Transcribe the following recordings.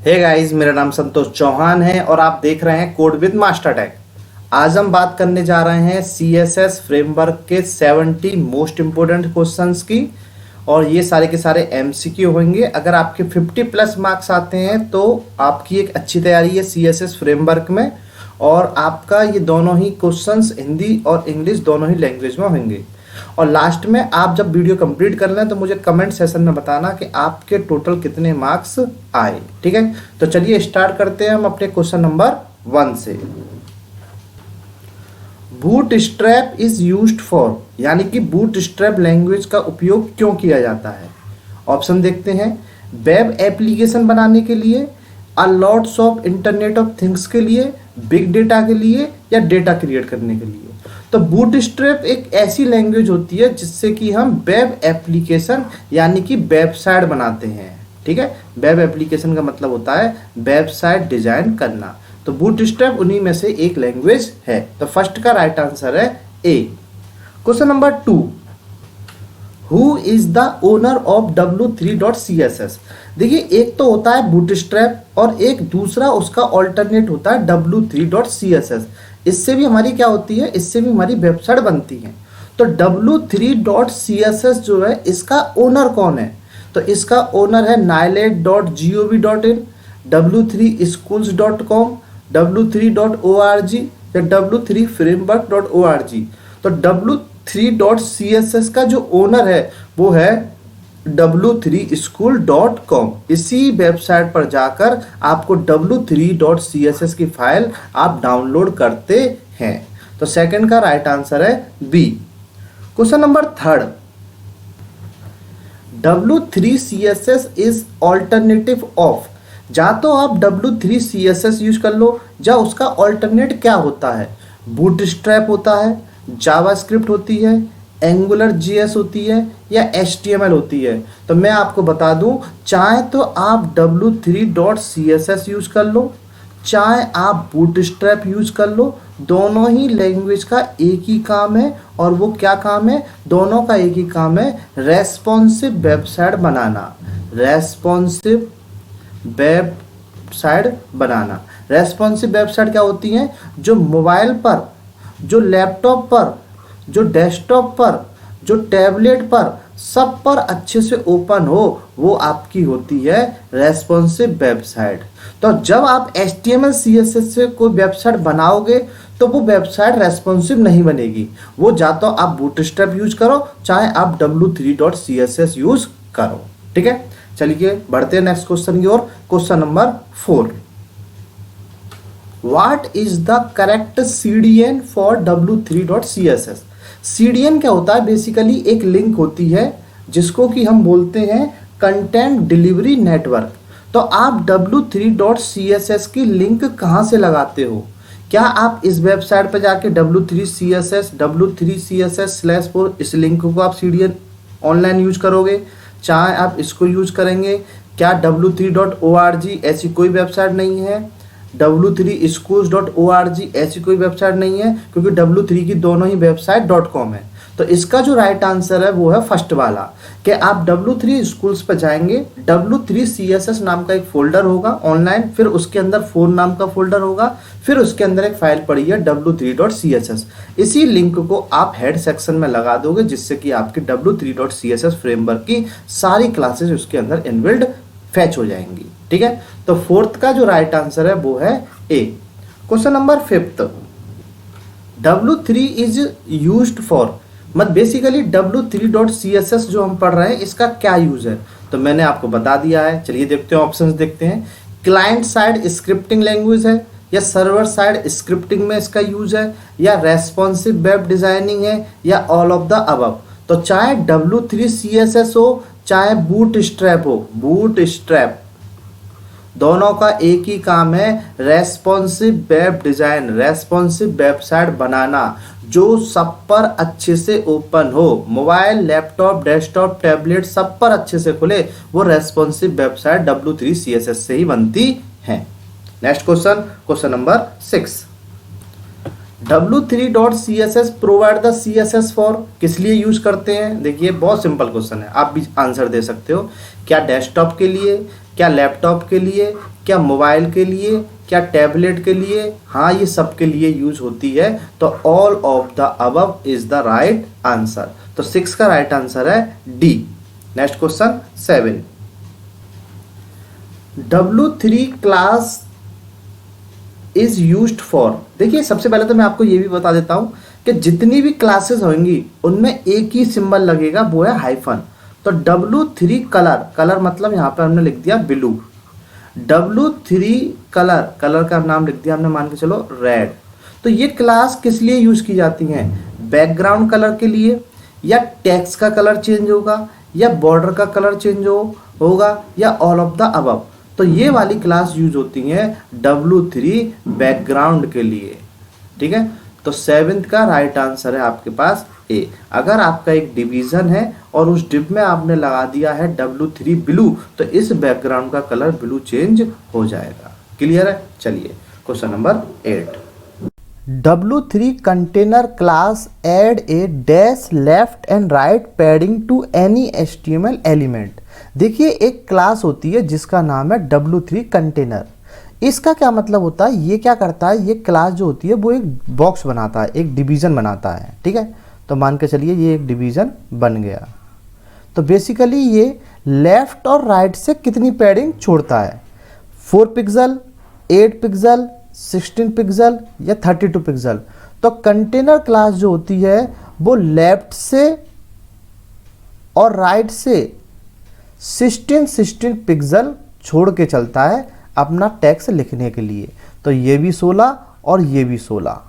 Hey guys, मेरा नाम संतोष चौहान है और आप देख रहे हैं कोड विद मास्टर टैग। आज हम बात करने जा रहे हैं CSS फ्रेमवर्क के 70 मोस्ट इम्पोर्टेंट क्वेश्चंस की और ये सारे के सारे MCQ होंगे। अगर आपके 50 प्लस मार्क्स आते हैं तो आपकी एक अच्छी तैयारी है CSS फ्रेमवर्क में और आपका ये दोनों ही क्वेश्चंस हिंदी और इंग्लिश दोनों ही लैंग्वेज में होंगे। और लास्ट में आप जब वीडियो कंप्लीट कर लें तो मुझे कमेंट सेशन में बताना कि आपके टोटल कितने मार्क्स आए। ठीक है, तो चलिए स्टार्ट करते हैं हम अपने क्वेश्चन नंबर 1 से। बूटस्ट्रैप इज यूज्ड फॉर, यानी कि बूटस्ट्रैप लैंग्वेज का उपयोग क्यों किया जाता है। ऑप्शन देखते हैं। वेब एप्लीकेशन बनाने के लिए, a lots of internet of things के लिए, बिग डेटा के लिए, या डेटा क्रिएट करने के लिए। तो बूटस्ट्रैप एक ऐसी लैंग्वेज होती है जिससे कि हम वेब एप्लीकेशन यानी कि वेबसाइट बनाते हैं। ठीक है, वेब एप्लीकेशन का मतलब होता है वेबसाइट डिजाइन करना। तो बूटस्ट्रैप उन्हीं में से एक लैंग्वेज है। तो फर्स्ट का राइट आंसर है A. Question number 2, who is the owner of w3.css। देखिए, एक तो होता है बूटस्ट्रैप और एक दूसरा उसका ऑल्टरनेट होता है w3.css। इससे भी हमारी क्या होती है, इससे भी हमारी वेबसाइट बनती है। तो w3.css जो है, इसका ओनर कौन है? तो इसका ओनर है nailet.gov.in, w3schools.com, w3.org या w3framework.org। तो w3.css का जो ओनर है वो है w3school.com। इसी वेबसाइट पर जाकर आपको w3.css की फाइल आप डाउनलोड करते हैं। तो सेकंड का राइट आंसर है B. Question number 3, w3css is alternative of. या तो आप w3css यूज कर लो, या उसका ऑल्टरनेट क्या होता है? बूटस्ट्रैप होता है, जावास्क्रिप्ट होती है, एंगुलर JS होती है, या HTML होती है। तो मैं आपको बता दूं, चाहे तो आप w3.css यूज कर लो, चाहे आप बूटस्ट्रैप यूज कर लो, दोनों ही लैंग्वेज का एक ही काम है। और वो क्या काम है? दोनों का एक ही काम है, रेस्पॉन्सिव वेबसाइट बनाना। रेस्पॉन्सिव वेबसाइट बनाना। रेस्पॉन्सिव वेबसाइट क्या होती हैं? जो मोबाइल पर, जो लैपटॉप पर, जो डेस्कटॉप पर, जो टैबलेट पर, सब पर अच्छे से ओपन हो, वो आपकी होती है रेस्पॉन्सिव वेबसाइट। तो जब आप HTML CSS से कोई वेबसाइट बनाओगे तो वो वेबसाइट रेस्पॉन्सिव नहीं बनेगी। वो या तो आप बूटस्ट्रैप यूज करो, चाहे आप w3.css यूज करो। ठीक है, चलिए बढ़ते हैं नेक्स्ट क्वेश्चन की ओर। Question number 4, what is the correct CDN for w3.css। CDN क्या होता है? बेसिकली एक लिंक होती है जिसको कि हम बोलते हैं कंटेंट डिलीवरी नेटवर्क। तो आप w3.css की लिंक कहाँ से लगाते हो? क्या आप इस वेबसाइट पर जाके w3css/4 इस लिंक को आप CDN ऑनलाइन यूज करोगे, चाहे आप इसको यूज करेंगे। क्या w3.org ऐसी कोई वेबसाइट नहीं है, w3schools.org ऐसी कोई वेबसाइट नहीं है, क्योंकि w3 की दोनों ही वेबसाइट .com है। तो इसका जो राइट आंसर है वो है फर्स्ट वाला, कि आप w3 स्कूल्स पर जाएंगे, w3css नाम का एक फोल्डर होगा ऑनलाइन, फिर उसके अंदर 4 नाम का फोल्डर होगा, फिर उसके अंदर एक फाइल पड़ी है w3.css। इसी लिंक को आप हेड सेक्शन में लगा दोगे, जिससे कि आपकी w3.css फ्रेमवर्क की सारी क्लासेस उसके अंदर इनबिल्ड फैच हो जाएंगी। ठीक है, तो फोर्थ का जो राइट आंसर है वो है A. Question number 5, w3 is used for. मत बेसिकली w3.css जो हम पढ़ रहे हैं इसका क्या यूज है, तो मैंने आपको बता दिया है। चलिए देखते हैं, ऑप्शंस देखते हैं। क्लाइंट साइड स्क्रिप्टिंग लैंग्वेज है, या सर्वर साइड स्क्रिप्टिंग में इसका यूज है, या रेस्पॉन्सिव वेब डिजाइनिंग है, या ऑल ऑफ द अबव। तो चाहे w3css हो, चाहे बूटस्ट्रैप हो, बूटस्ट्रैप दोनों का एक ही काम है, responsive web design, responsive website बनाना जो सब पर अच्छे से ओपन हो, मोबाइल, लैपटॉप, डेस्कटॉप, टैबलेट सब पर अच्छे से खुले। वो रेस्पॉन्सिव वेबसाइट w3css से ही बनती है। Next question, question number 6, w3.css provide the CSS for. किस लिए यूज करते हैं? देखिए बहुत सिंपल क्वेश्चन है, आप भी आंसर दे सकते हो। क्या डेस्कटॉप के लिए, क्या लैपटॉप के लिए, क्या मोबाइल के लिए, क्या टैबलेट के लिए? हाँ, ये सब के लिए यूज होती है। तो all of the above is the right answer. तो 6 का राइट आंसर है D. Next question 7, W3 class is used for. देखिए, सबसे पहले तो मैं आपको ये भी बता देता हूं कि जितनी भी क्लासेस होंगी उनमें एक ही सिंबल लगेगा, वो है हाइफन। तो W3 कलर, कलर मतलब यहां पर हमने लिख दिया ब्लू। W3 कलर, कलर का नाम लिख दिया हमने, मान के चलो रेड। तो ये क्लास किस लिए यूज की जाती हैं? बैकग्राउंड कलर के लिए, या टेक्स्ट का कलर चेंज होगा, या बॉर्डर का कलर चेंज होगा, या ऑल ऑफ द अबव। तो ये वाली क्लास यूज होती है W3 बैकग्राउंड के लिए। ठीक है, तो 7th का राइट आंसर है आपके पास ए। अगर आपका एक डिवीजन है और उस डिव में आपने लगा दिया है W3 ब्लू, तो इस बैकग्राउंड का कलर ब्लू चेंज हो जाएगा। क्लियर है? चलिए question number 8, W3 container class add a dash left and right padding to any HTML element। देखिए, एक क्लास होती है जिसका नाम है W3 कंटेनर। इसका क्या मतलब होता है? ये क्या करता है, ये क्लास जो होती है वो एक बॉक्स बनाता है, एक डिवीजन बनाता है। ठीक है, तो मान के चलिए ये एक डिवीजन बन गया। तो बेसिकली ये लेफ्ट और राइट से कितनी पैडिंग छोड़ता है? 4 पिक्सल, 8 पिक्सल, 16 पिक्सल या 32 पिक्सल। तो कंटेनर क्लास जो होती है वो लेफ्ट से और राइट से 16 पिक्सल छोड़ के चलता है अपना टेक्स्ट लिखने के लिए। तो ये भी 16 और ये भी 16।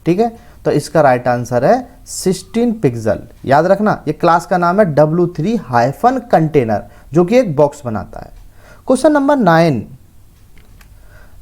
ठीक है, तो इसका राइट आंसर है 16 पिक्सल। याद रखना, ये क्लास का नाम है W3 हाइफन कंटेनर, जो कि एक बॉक्स बनाता है। Question number 9,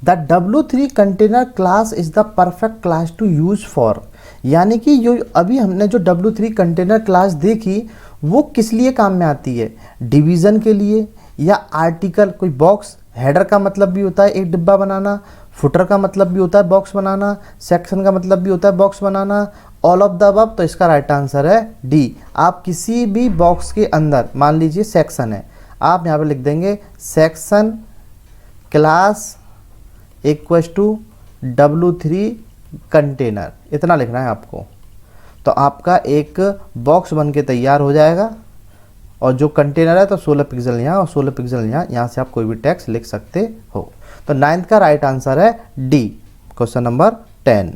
the W3 container class is the perfect class to use for. यानी कि जो अभी हमने जो W3 कंटेनर क्लास देखी वो किस लिए काम में आती है? डिवीजन के लिए, या आर्टिकल, कोई बॉक्स। हेडर का मतलब भी होता है एक डिब्बा बनाना, फुटर का मतलब भी होता है बॉक्स बनाना, सेक्शन का मतलब भी होता है box banana, all of the above. तो इसका राइट आंसर है डी। आप किसी भी बॉक्स के अंदर, मान लीजिए सेक्शन है, आप यहाँ पे लिख देंगे section class equals to W3 container, इतना लिखना है आपको। तो आपका एक बॉक्स बन के तैयार हो जाएगा। और जो कंटेनर है तो 16 पिक्सल यहाँ और 16 पिक्सल यहाँ, यहाँ से आप कोई भी टेक्स्ट लिख सकते हो। तो 9th का राइट आंसर है D. Question number 10,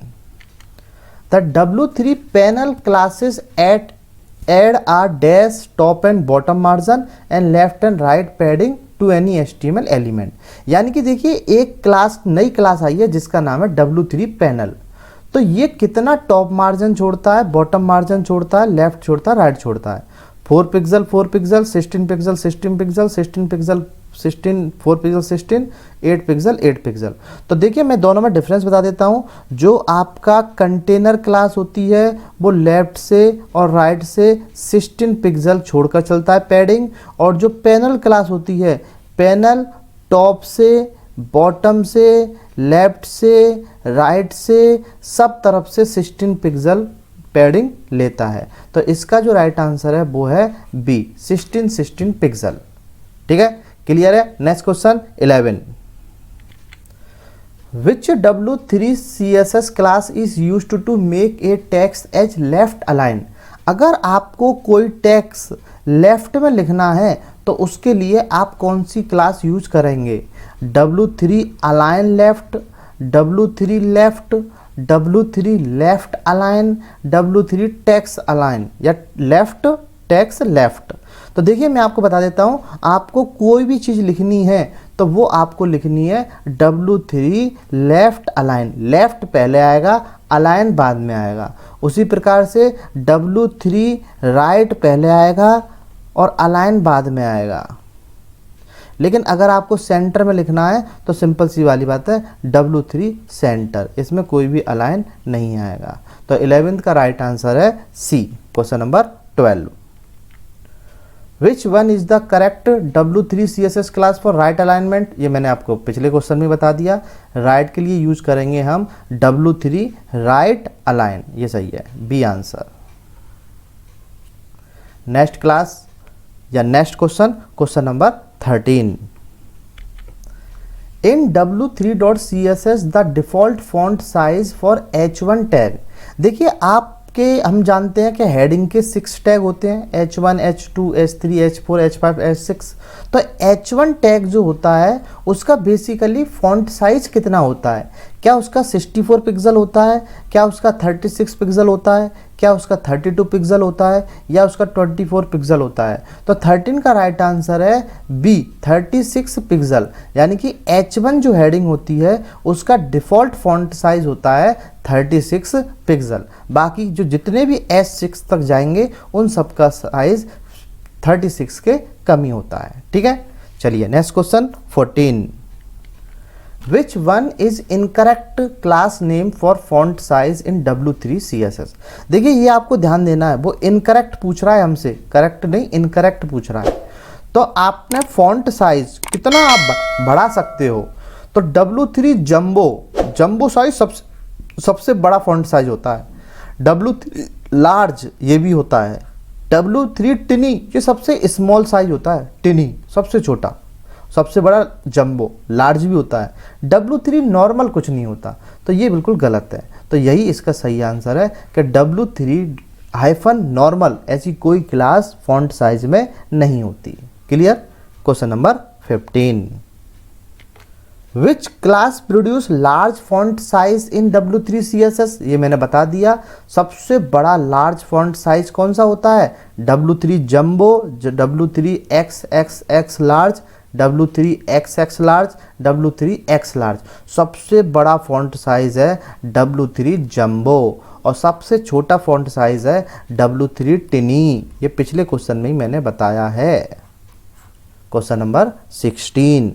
the W3 panel classes add a dash top and bottom margin and left and right padding to any HTML element. यानी कि देखिए, एक क्लास, नई क्लास आई है जिसका नाम है W3 पैनल। तो ये कितना टॉप मार्जिन छोड़ता है, बॉटम मार्जिन छोड़ता है, लेफ्ट छोड़ता है, राइट छोड़ता है? 4 pixel 4 pixel, 16 pixel 16 pixel, 16 pixel 16, 4 pixel 16, 8 pixel 8 pixel. तो देखिए, मैं दोनों में डिफरेंस बता देता हूँ। जो आपका कंटेनर क्लास होती है वो लेफ्ट से और राइट से 16 पिक्सल छोड़कर चलता है पैडिंग। और जो पैनल क्लास होती है, पैनल टॉप से, बॉटम से, लेफ्ट से, राइट से, सब तरफ से 16 पिक्सल पैडिंग लेता है। तो इसका जो राइट आंसर है वो है बी, 16 पिक्सल। ठीक है, क्लियर है? Next question 11, which W3 CSS class is used to make a text as left align. अगर आपको कोई टेक्स्ट लेफ्ट में लिखना है तो उसके लिए आप कौन सी क्लास यूज करेंगे? W3 align left, W3 left, W3 left align, W3 text align, या लेफ्ट टेक्स्ट लेफ्ट। तो देखिए, मैं आपको बता देता हूँ, आपको कोई भी चीज़ लिखनी है तो वो आपको लिखनी है W3 लेफ्ट अलाइन। लेफ्ट पहले आएगा, अलाइन बाद में आएगा। उसी प्रकार से W3 राइट पहले आएगा और अलाइन बाद में आएगा। लेकिन अगर आपको सेंटर में लिखना है तो सिंपल सी वाली बात है W3 सेंटर, इसमें कोई भी अलाइन नहीं आएगा। तो 11th का राइट आंसर है C. Question number 12, which one is the correct W3 CSS class for right alignment. ये मैंने आपको पिछले क्वेश्चन में बता दिया। राइट के लिए यूज करेंगे हम W3 राइट अलाइन, ये सही है, बी आंसर। नेक्स्ट क्लास या next question, question number 13, in W3.css the default font size for H1 tag. देखिए आपके हम जानते हैं कि हेडिंग के 6 टैग होते हैं, H1, H2, H3, H4, H5, H6। तो H1 टैग जो होता है उसका बेसिकली फॉन्ट साइज कितना होता है? क्या उसका 64 पिक्सल होता है, क्या उसका 36 पिक्सल होता है, क्या उसका 32 पिक्सल होता है, या उसका 24 पिक्सल होता है? तो 13 का राइट आंसर है बी, 36 पिक्सल। यानी कि H1 जो हेडिंग होती है उसका डिफ़ॉल्ट फॉन्ट साइज होता है 36 पिक्सल। बाकी जो जितने भी S6 तक जाएंगे उन सब का साइज 36 के कम ही होता है। ठीक है, चलिए next question 14। Which one is incorrect class name for font size in W3 CSS? देखिए ये आपको ध्यान देना है, वो इनकरेक्ट पूछ रहा है हमसे, करेक्ट नहीं इनकरेक्ट पूछ रहा है। तो आपने फॉन्ट साइज कितना आप बढ़ा सकते हो? तो W3 जंबो साइज सबसे बड़ा फॉन्ट साइज होता है। W3 लार्ज ये भी होता है। W3 टिनी ये सबसे स्मॉल साइज होता है, टिनी सबसे छोटा, सबसे बड़ा जंबो लार्ज भी होता है। W3 नॉर्मल कुछ नहीं होता, तो ये बिल्कुल गलत है। तो यही इसका सही आंसर है कि W3 नॉर्मल ऐसी कोई क्लास फॉन्ट साइज में नहीं होती। Clear? Question number 15। Which class produce large font size in W3 CSS? ये मैंने बता दिया। सबसे बड़ा लार्ज फॉन्ट साइज कौन सा होता है? W3 jumbo, W3 XXX large, W3 XX large, W3 X large. सबसे बड़ा फॉन्ट साइज है W3 जंबो और सबसे छोटा फॉन्ट साइज है W3 टिनी। ये पिछले क्वेश्चन में ही मैंने बताया है। Question number 16।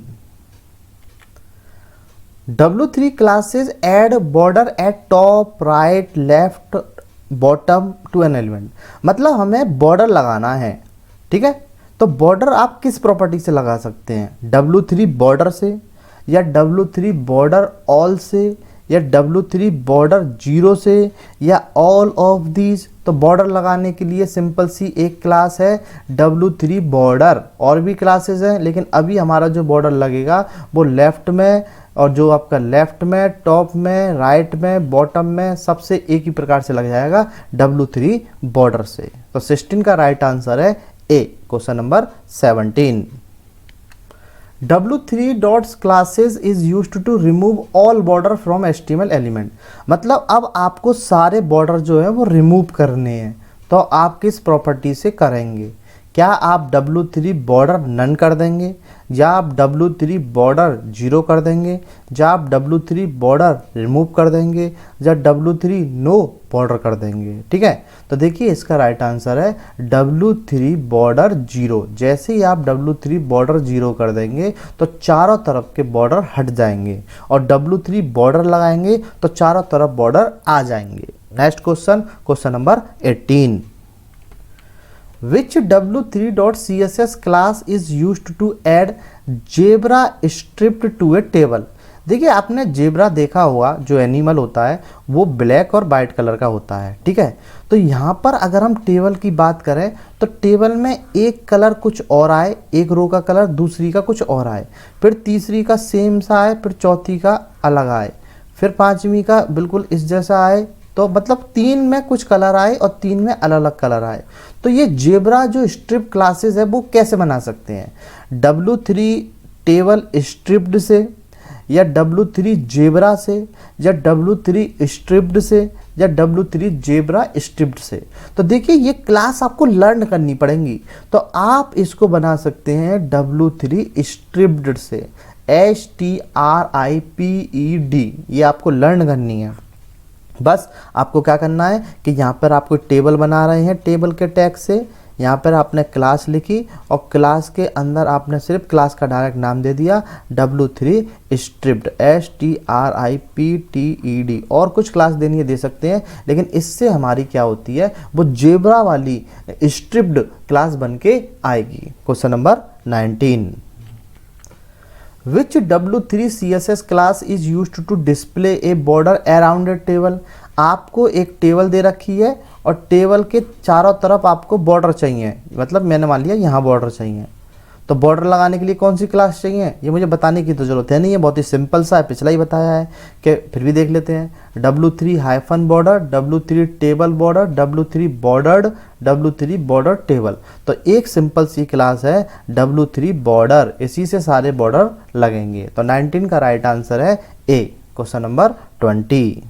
W3 classes add border at top, right, left, bottom to an element. मतलब हमें बॉर्डर लगाना है, ठीक है? तो बॉर्डर आप किस प्रॉपर्टी से लगा सकते हैं? W3 बॉर्डर से, या W3 बॉर्डर ऑल से, या W3 बॉर्डर 0 से, या ऑल ऑफ दीज। तो बॉर्डर लगाने के लिए सिंपल सी एक क्लास है W3 बॉर्डर। और भी क्लासेस हैं लेकिन अभी हमारा जो बॉर्डर लगेगा वो लेफ्ट में, और जो आपका लेफ्ट में, टॉप में, राइट में, बॉटम में, सबसे एक ही प्रकार से लग जाएगा W3 बॉर्डर से। तो 16 का राइट आंसर है A. Question number 17। W3 dots classes is used to remove all border from HTML element. मतलब अब आपको सारे बॉर्डर जो है वो रिमूव करने हैं, तो आप किस प्रॉपर्टी से करेंगे? क्या आप W3 बॉर्डर नन कर देंगे, या आप W3 बॉर्डर 0 कर देंगे, या आप W3 बॉर्डर रिमूव कर देंगे, या W3 नो बॉर्डर कर देंगे? ठीक है, तो देखिए इसका राइट आंसर है W3 बॉर्डर 0। जैसे ही आप W3 बॉर्डर 0 कर देंगे तो चारों तरफ के बॉर्डर हट जाएंगे, और W3 बॉर्डर लगाएंगे तो चारों तरफ बॉर्डर आ जाएंगे। Next question, question number 18। Which W3.css class is used to add zebra strip to a table? देखिए आपने जेब्रा देखा होगा, जो एनिमल होता है वो ब्लैक और वाइट कलर का होता है, ठीक है? तो यहाँ पर अगर हम टेबल की बात करें तो टेबल में एक कलर कुछ और आए, एक रो का कलर दूसरी का कुछ और आए, फिर तीसरी का सेम सा आए, फिर चौथी का अलग आए, फिर पांचवी का बिल्कुल इस जैसा आए। तो मतलब 3 में कुछ कलर आए और 3 में अलग अलग कलर आए। तो ये जेब्रा जो स्ट्रिप क्लासेस है वो कैसे बना सकते हैं? W3 टेबल स्ट्रिप्ड से, या W3 जेब्रा से, या W3 स्ट्रिप्ड से, या W3 जेब्रा स्ट्रिप्ड से। तो देखिए ये क्लास आपको लर्न करनी पड़ेंगी। तो आप इसको बना सकते हैं W3 स्ट्रिप्ड से, STRIPED। ये आपको लर्न करनी है। बस आपको क्या करना है कि यहाँ पर आपको टेबल बना रहे हैं, टेबल के टैग से यहाँ पर आपने क्लास लिखी और क्लास के अंदर आपने सिर्फ क्लास का डायरेक्ट नाम दे दिया W3 स्ट्रिप्ड, STRIPTED। और कुछ क्लास देनी है दे सकते हैं, लेकिन इससे हमारी क्या होती है, वो जेब्रा वाली स्ट्रिप्ड क्लास बन के आएगी। Question number 19। Which W3 CSS class is used to display a border around a table? आपको एक टेबल दे रखी है और टेबल के चारों तरफ आपको बॉर्डर चाहिए। मतलब मैंने मान लिया यहाँ बॉर्डर चाहिए, तो बॉर्डर लगाने के लिए कौन सी क्लास चाहिए ये मुझे बताने की तो जरूरत है नहीं है, बहुत ही सिंपल सा है, पिछला ही बताया है कि फिर भी देख लेते हैं। W3 hyphen border, W3 table border, W3 bordered, W3 border table. तो एक सिंपल सी क्लास है W3 बॉर्डर, इसी से सारे बॉर्डर लगेंगे। तो 19 का राइट आंसर है A, question number 20।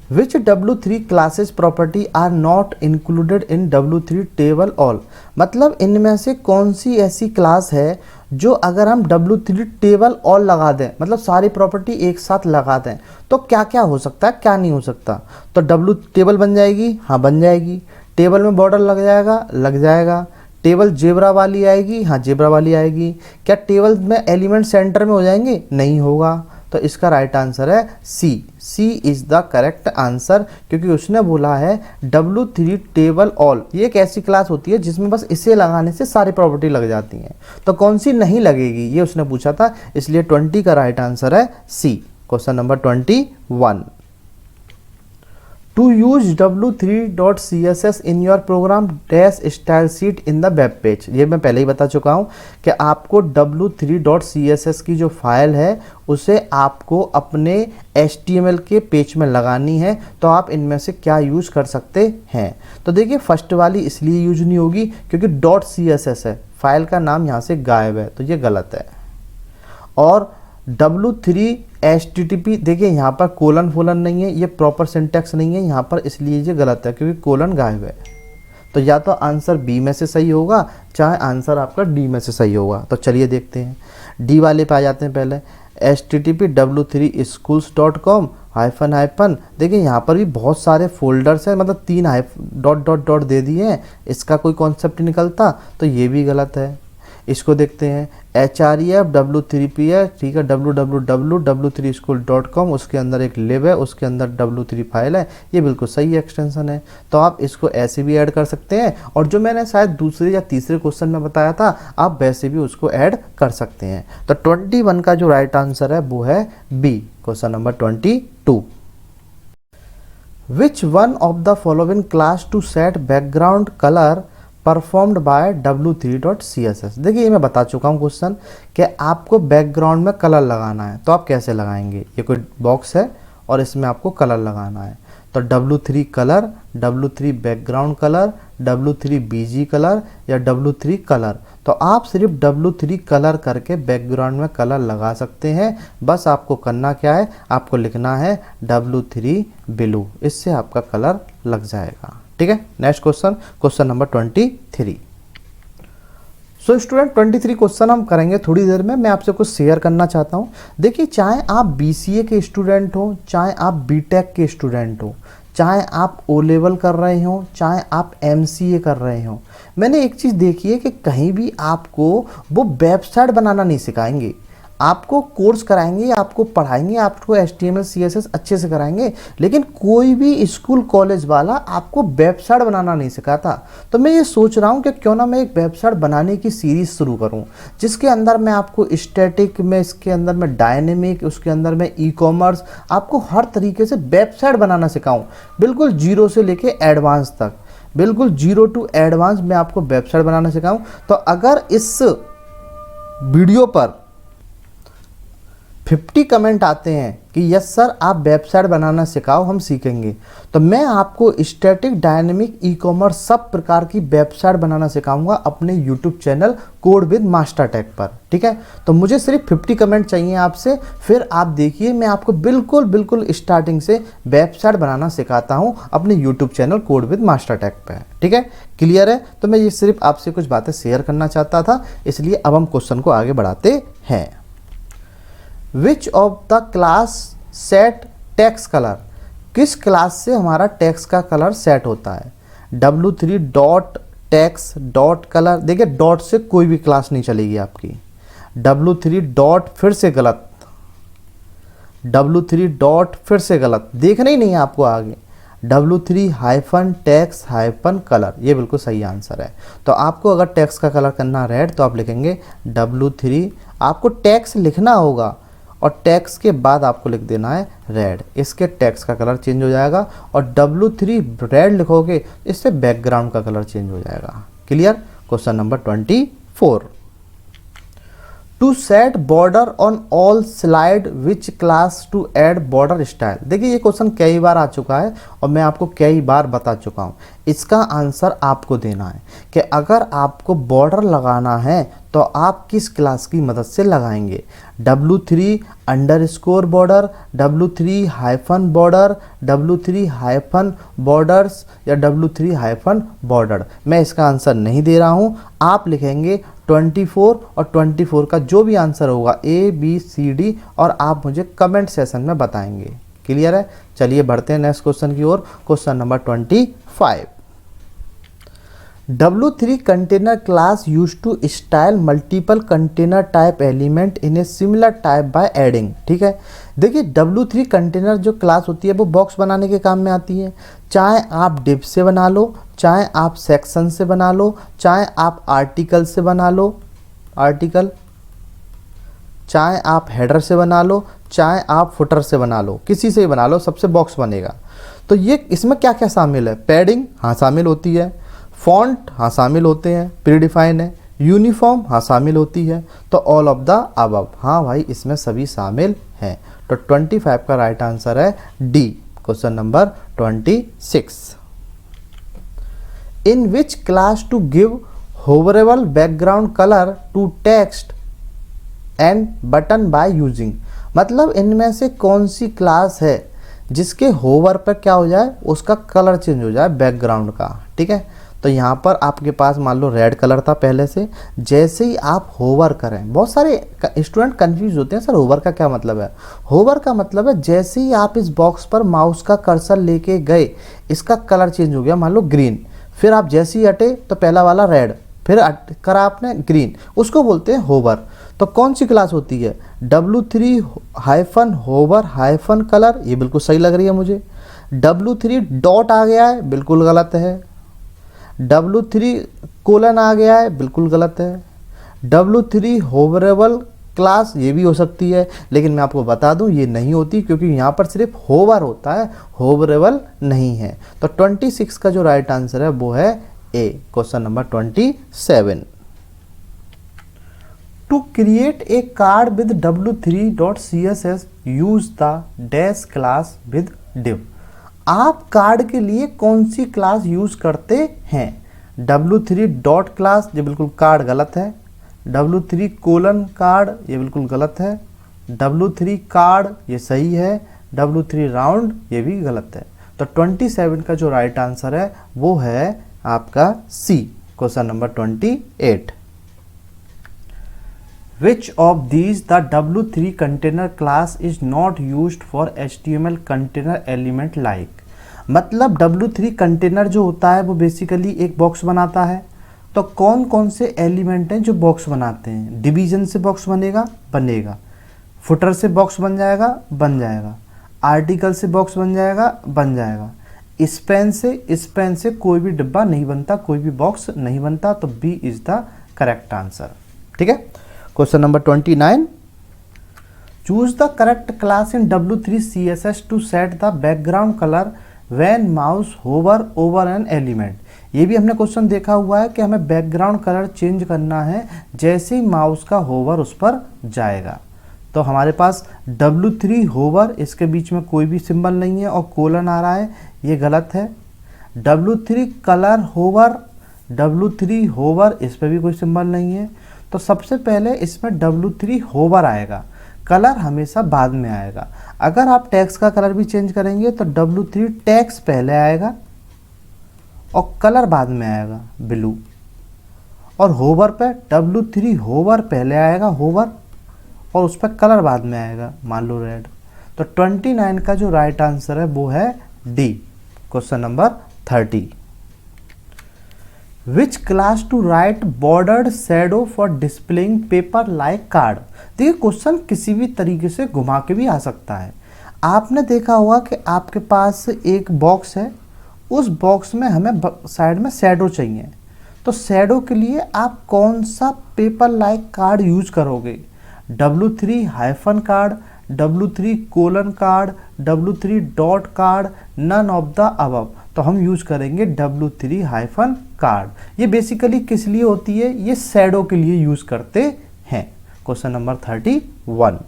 Which W3 classes property are not included in W3 table all? मतलब इनमें से कौन सी ऐसी क्लास है जो अगर हम W3 टेबल ऑल लगा दें, मतलब सारी प्रॉपर्टी एक साथ लगा दें, तो क्या क्या हो सकता है, क्या नहीं हो सकता। तो W टेबल बन जाएगी, हाँ बन जाएगी। टेबल में बॉर्डर लग जाएगा, लग जाएगा। टेबल जेब्रा वाली आएगी, हाँ जेब्रा वाली आएगी। क्या टेबल में एलिमेंट सेंटर में हो जाएंगे, नहीं होगा। तो इसका राइट आंसर है सी, सी इज द करेक्ट आंसर, क्योंकि उसने बोला है W3 टेबल ऑल, ये एक ऐसी क्लास होती है जिसमें बस इसे लगाने से सारी प्रॉपर्टी लग जाती हैं। तो कौन सी नहीं लगेगी ये उसने पूछा था, इसलिए 20 का राइट आंसर है C, question number 21। To use W3.css in your program dash style sheet in the web page, ये मैं पहले ही बता चुका हूँ कि आपको W3.css की जो फाइल है उसे आपको अपने HTML के पेज में लगानी है। तो आप इनमें से क्या यूज़ कर सकते हैं। तो देखिए फर्स्ट वाली इसलिए यूज नहीं होगी क्योंकि .css है, फाइल का नाम यहाँ से गायब है, तो ये गलत है। और W3 HTTP, देखिए यहाँ पर कोलन फोलन नहीं है, ये प्रॉपर सिंटैक्स नहीं है यहाँ पर, इसलिए ये गलत है क्योंकि कोलन गायब है। तो या तो आंसर बी में से सही होगा, चाहे आंसर आपका डी में से सही होगा। तो चलिए देखते हैं, डी वाले पे आ जाते हैं पहले। HTTP w3schools.com हाइफन हाइफन, देखिए यहाँ पर भी बहुत सारे फोल्डर्स हैं, मतलब 3 डॉट डॉट डॉट दे दिए हैं, इसका कोई कॉन्सेप्ट निकलता, तो ये भी गलत है। इसको देखते हैं, HREF W3P है, ठीक है, www.w3school.com, उसके अंदर एक लिब है, उसके अंदर W3 फाइल है, ये बिल्कुल सही एक्सटेंशन है। तो आप इसको ऐसे भी ऐड कर सकते हैं, और जो मैंने शायद दूसरे या तीसरे क्वेश्चन में बताया था, आप वैसे भी उसको ऐड कर सकते हैं। तो 21 का जो राइट आंसर है वो है B, question number 22। Which one of the following class to set background color performed by W3.css। देखिए ये मैं बता चुका हूँ क्वेश्चन कि आपको बैकग्राउंड में कलर लगाना है, तो आप कैसे लगाएंगे। ये कोई बॉक्स है और इसमें आपको कलर लगाना है, तो W3 colour, W3 background colour, W3 BG colour या W3 कलर। तो आप सिर्फ W3 कलर करके बैकग्राउंड में कलर लगा सकते हैं। बस आपको करना क्या है, आपको लिखना है W3 ब्लू, इससे आपका कलर लग जाएगा। ठीक है, next question, question number 23। So student 23 question हम करेंगे थोड़ी देर में। मैं आपसे कुछ शेयर करना चाहता हूँ। देखिए चाहे आप BCA के स्टूडेंट हो, चाहे आप BTech के स्टूडेंट हो, चाहे आप O लेवल कर रहे हो, चाहे आप MCA कर रहे हो, मैंने एक चीज़ देखी है कि कहीं भी आपको वो वेबसाइट बनाना नहीं सिखाएंगे। आपको कोर्स कराएंगे, आपको पढ़ाएंगे, आपको HTML CSS अच्छे से कराएंगे, लेकिन कोई भी स्कूल कॉलेज वाला आपको वेबसाइट बनाना नहीं सिखाता। तो मैं ये सोच रहा हूँ कि क्यों ना मैं एक वेबसाइट बनाने की सीरीज़ शुरू करूँ, जिसके अंदर मैं आपको स्टैटिक में, इसके अंदर मैं डायनेमिक, उसके अंदर मैं ई-कॉमर्स, आपको हर तरीके से वेबसाइट बनाना सिखाऊँ, बिल्कुल जीरो से लेके एडवांस तक, बिल्कुल जीरो टू एडवांस मैं आपको वेबसाइट बनाना सिखाऊँ। तो अगर इस वीडियो पर 50 कमेंट आते हैं कि यस सर आप वेबसाइट बनाना सिखाओ, हम सीखेंगे, तो मैं आपको स्टैटिक, डायनेमिक, ई-कॉमर्स सब प्रकार की वेबसाइट बनाना सिखाऊंगा अपने YouTube channel Code with Master Tech पर। ठीक है, तो मुझे सिर्फ 50 कमेंट चाहिए आपसे, फिर आप देखिए मैं आपको बिल्कुल बिल्कुल स्टार्टिंग से वेबसाइट बनाना सिखाता हूँ अपने YouTube channel Code with Master Tech पर। ठीक है, क्लियर है। तो मैं ये सिर्फ आपसे कुछ बातें शेयर करना चाहता था, इसलिए अब हम क्वेश्चन को आगे बढ़ाते हैं। विच of the class set text colour, किस क्लास से हमारा टेक्स्ट का कलर सेट होता है। W3 dot text dot colour, देखिए डॉट से कोई भी क्लास नहीं चलेगी आपकी। W3 डॉट फिर से गलत, W3 डॉट फिर से गलत, देखना ही नहीं है आपको आगे। W3 hyphen text hyphen colour, ये बिल्कुल सही आंसर है। तो आपको अगर टेक्स्ट का कलर करना रेड, तो आप लिखेंगे W3, आपको टेक्स्ट लिखना होगा और टेक्स्ट के बाद आपको लिख देना है रेड, इसके टेक्स्ट का कलर चेंज हो जाएगा। और W3 रेड लिखोगे, इससे बैकग्राउंड का कलर चेंज हो जाएगा। Clear, question number 24। 4. To set border on all slide which class to add border style. देखिए ये क्वेश्चन कई बार आ चुका है और मैं आपको कई बार बता चुका हूँ। इसका आंसर आपको देना है कि अगर आपको बॉर्डर लगाना है तो आप किस क्लास की मदद से लगाएंगे। W3 underscore border, W3 hyphen border, W3 hyphen borders या W3 हाइफन बॉर्डर। मैं इसका आंसर नहीं दे रहा हूँ, आप लिखेंगे 24 और 24 का जो भी आंसर होगा ABCD और आप मुझे कमेंट सेशन में बताएंगे। क्लियर है? चलिए बढ़ते हैं नेक्स्ट क्वेश्चन की ओर। Question number 25। W3 container class use to style multiple container type element in a similar type by adding. ठीक है, देखिए W3 कंटेनर जो क्लास होती है वो बॉक्स बनाने के काम में आती है। चाहे आप डिव से बना लो, चाहे आप सेक्शन से बना लो, चाहे आप आर्टिकल से बना लो, आर्टिकल, चाहे आप हेडर से बना लो, चाहे आप फुटर से बना लो, किसी से भी बना लो, सबसे बॉक्स बनेगा। तो ये इसमें क्या क्या शामिल है? पैडिंग हाँ शामिल होती है, फॉन्ट हाँ शामिल होते हैं, प्रीडिफाइन है, यूनिफॉर्म हाँ शामिल होती है। तो ऑल ऑफ द अबव, हाँ भाई इसमें सभी शामिल हैं। तो 25 का राइट आंसर है D, question number 26। In which class to give hoverable background colour to text and button by using. मतलब इनमें से कौन सी क्लास है जिसके होवर पर क्या हो जाए, उसका कलर चेंज हो जाए बैकग्राउंड का। ठीक है, तो यहाँ पर आपके पास मान लो रेड कलर था पहले से, जैसे ही आप होवर करें, बहुत सारे स्टूडेंट कंफ्यूज होते हैं सर होवर का क्या मतलब है। होवर का मतलब है जैसे ही आप इस बॉक्स पर माउस का कर्सर लेके गए, इसका कलर चेंज हो गया, मान लो ग्रीन, फिर आप जैसे ही हटे तो पहला वाला रेड, फिर करा आपने ग्रीन, उसको बोलते हैं होवर। तो कौन सी क्लास होती है? W3 hyphen hover hyphen colour, ये बिल्कुल सही लग रही है मुझे। W3 डॉट आ गया है, बिल्कुल गलत है। W3 कोलन आ गया है, बिल्कुल गलत है। W3 होवरेबल क्लास, ये भी हो सकती है, लेकिन मैं आपको बता दूं ये नहीं होती, क्योंकि यहाँ पर सिर्फ होवर होता है, होवरेबल नहीं है। तो 26 का जो राइट आंसर है वो है A, question number 27। To create a card with W3.CSS use the dash class with div। आप कार्ड के लिए कौन सी क्लास यूज करते हैं? W3 डॉट क्लास, ये बिल्कुल कार्ड गलत है। W3 कोलन कार्ड, ये बिल्कुल गलत है। W3 कार्ड, ये सही है। W3 राउंड, ये भी गलत है। तो 27 का जो राइट आंसर है वो है आपका सी, question number 28। Which of these the W3 container class is not used for HTML container element like। मतलब W3 कंटेनर जो होता है वो बेसिकली एक बॉक्स बनाता है। तो कौन कौन से एलिमेंट हैं जो बॉक्स बनाते हैं? डिवीजन से बॉक्स बनेगा, बनेगा। फुटर से बॉक्स बन जाएगा, बन जाएगा। आर्टिकल से बॉक्स बन जाएगा, बन जाएगा। स्पैन से कोई भी डिब्बा नहीं बनता, कोई भी बॉक्स नहीं बनता। तो B is the correct answer. ठीक है, question number 29। Choose the correct class in W3 CSS to set the background colour when mouse hover over an element. ये भी हमने क्वेश्चन देखा हुआ है कि हमें बैकग्राउंड कलर चेंज करना है जैसे ही माउस का होवर उस पर जाएगा। तो हमारे पास W3 होवर, इसके बीच में कोई भी सिंबल नहीं है और कोलन आ रहा है, ये गलत है। W3 colour hover, W3 hover, इस पर भी कोई सिंबल नहीं है। तो सबसे पहले इसमें W3 होवर आएगा, कलर हमेशा बाद में आएगा। अगर आप टेक्स्ट का कलर भी चेंज करेंगे तो W3 टेक्स्ट पहले आएगा और कलर बाद में आएगा ब्लू। और होवर पे W3 होवर पहले आएगा, होवर, और उस पर कलर बाद में आएगा, मान लो रेड। तो 29 का जो राइट आंसर है वो है D, question number 30। Which class to write bordered shadow for displaying paper like card. देखिए क्वेश्चन किसी भी तरीके से घुमा के भी आ सकता है। आपने देखा होगा कि आपके पास एक बॉक्स है, उस बॉक्स में हमें साइड में शैडो चाहिए। तो शैडो के लिए आप कौन सा पेपर लाइक कार्ड यूज करोगे? W3 hyphen card, W3 colon card, W3 dot card, none of the above. तो हम यूज करेंगे W3 हाइफन कार्ड। ये बेसिकली किस लिए होती है, ये शैडो के लिए यूज करते हैं। क्वेश्चन नंबर 31,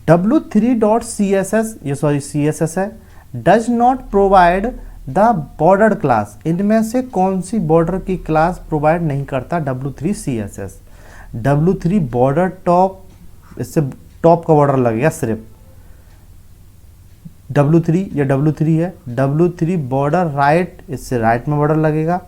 W3.css, ये सॉरी CSS है, does not provide the border class, इनमें से कौन सी बॉर्डर की क्लास प्रोवाइड नहीं करता W3 CSS। W3 border top, इससे टॉप का बॉर्डर लगेगा सिर्फ, W3 या W3 है। W3 बॉर्डर राइट, इससे राइट में बॉर्डर लगेगा।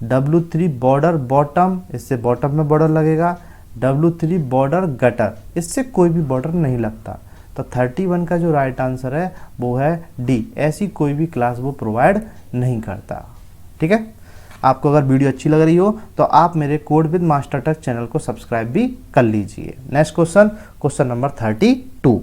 W3 बॉर्डर बॉटम, इससे बॉटम में बॉर्डर लगेगा। W3 बॉर्डर गटर, इससे कोई भी बॉर्डर नहीं लगता। तो 31 का जो राइट आंसर है वो है डी, ऐसी कोई भी क्लास वो प्रोवाइड नहीं करता। ठीक है, आपको अगर वीडियो अच्छी लग रही हो तो आप मेरे Code with Master Touch channel को सब्सक्राइब भी कर लीजिए। Next question, question number 32,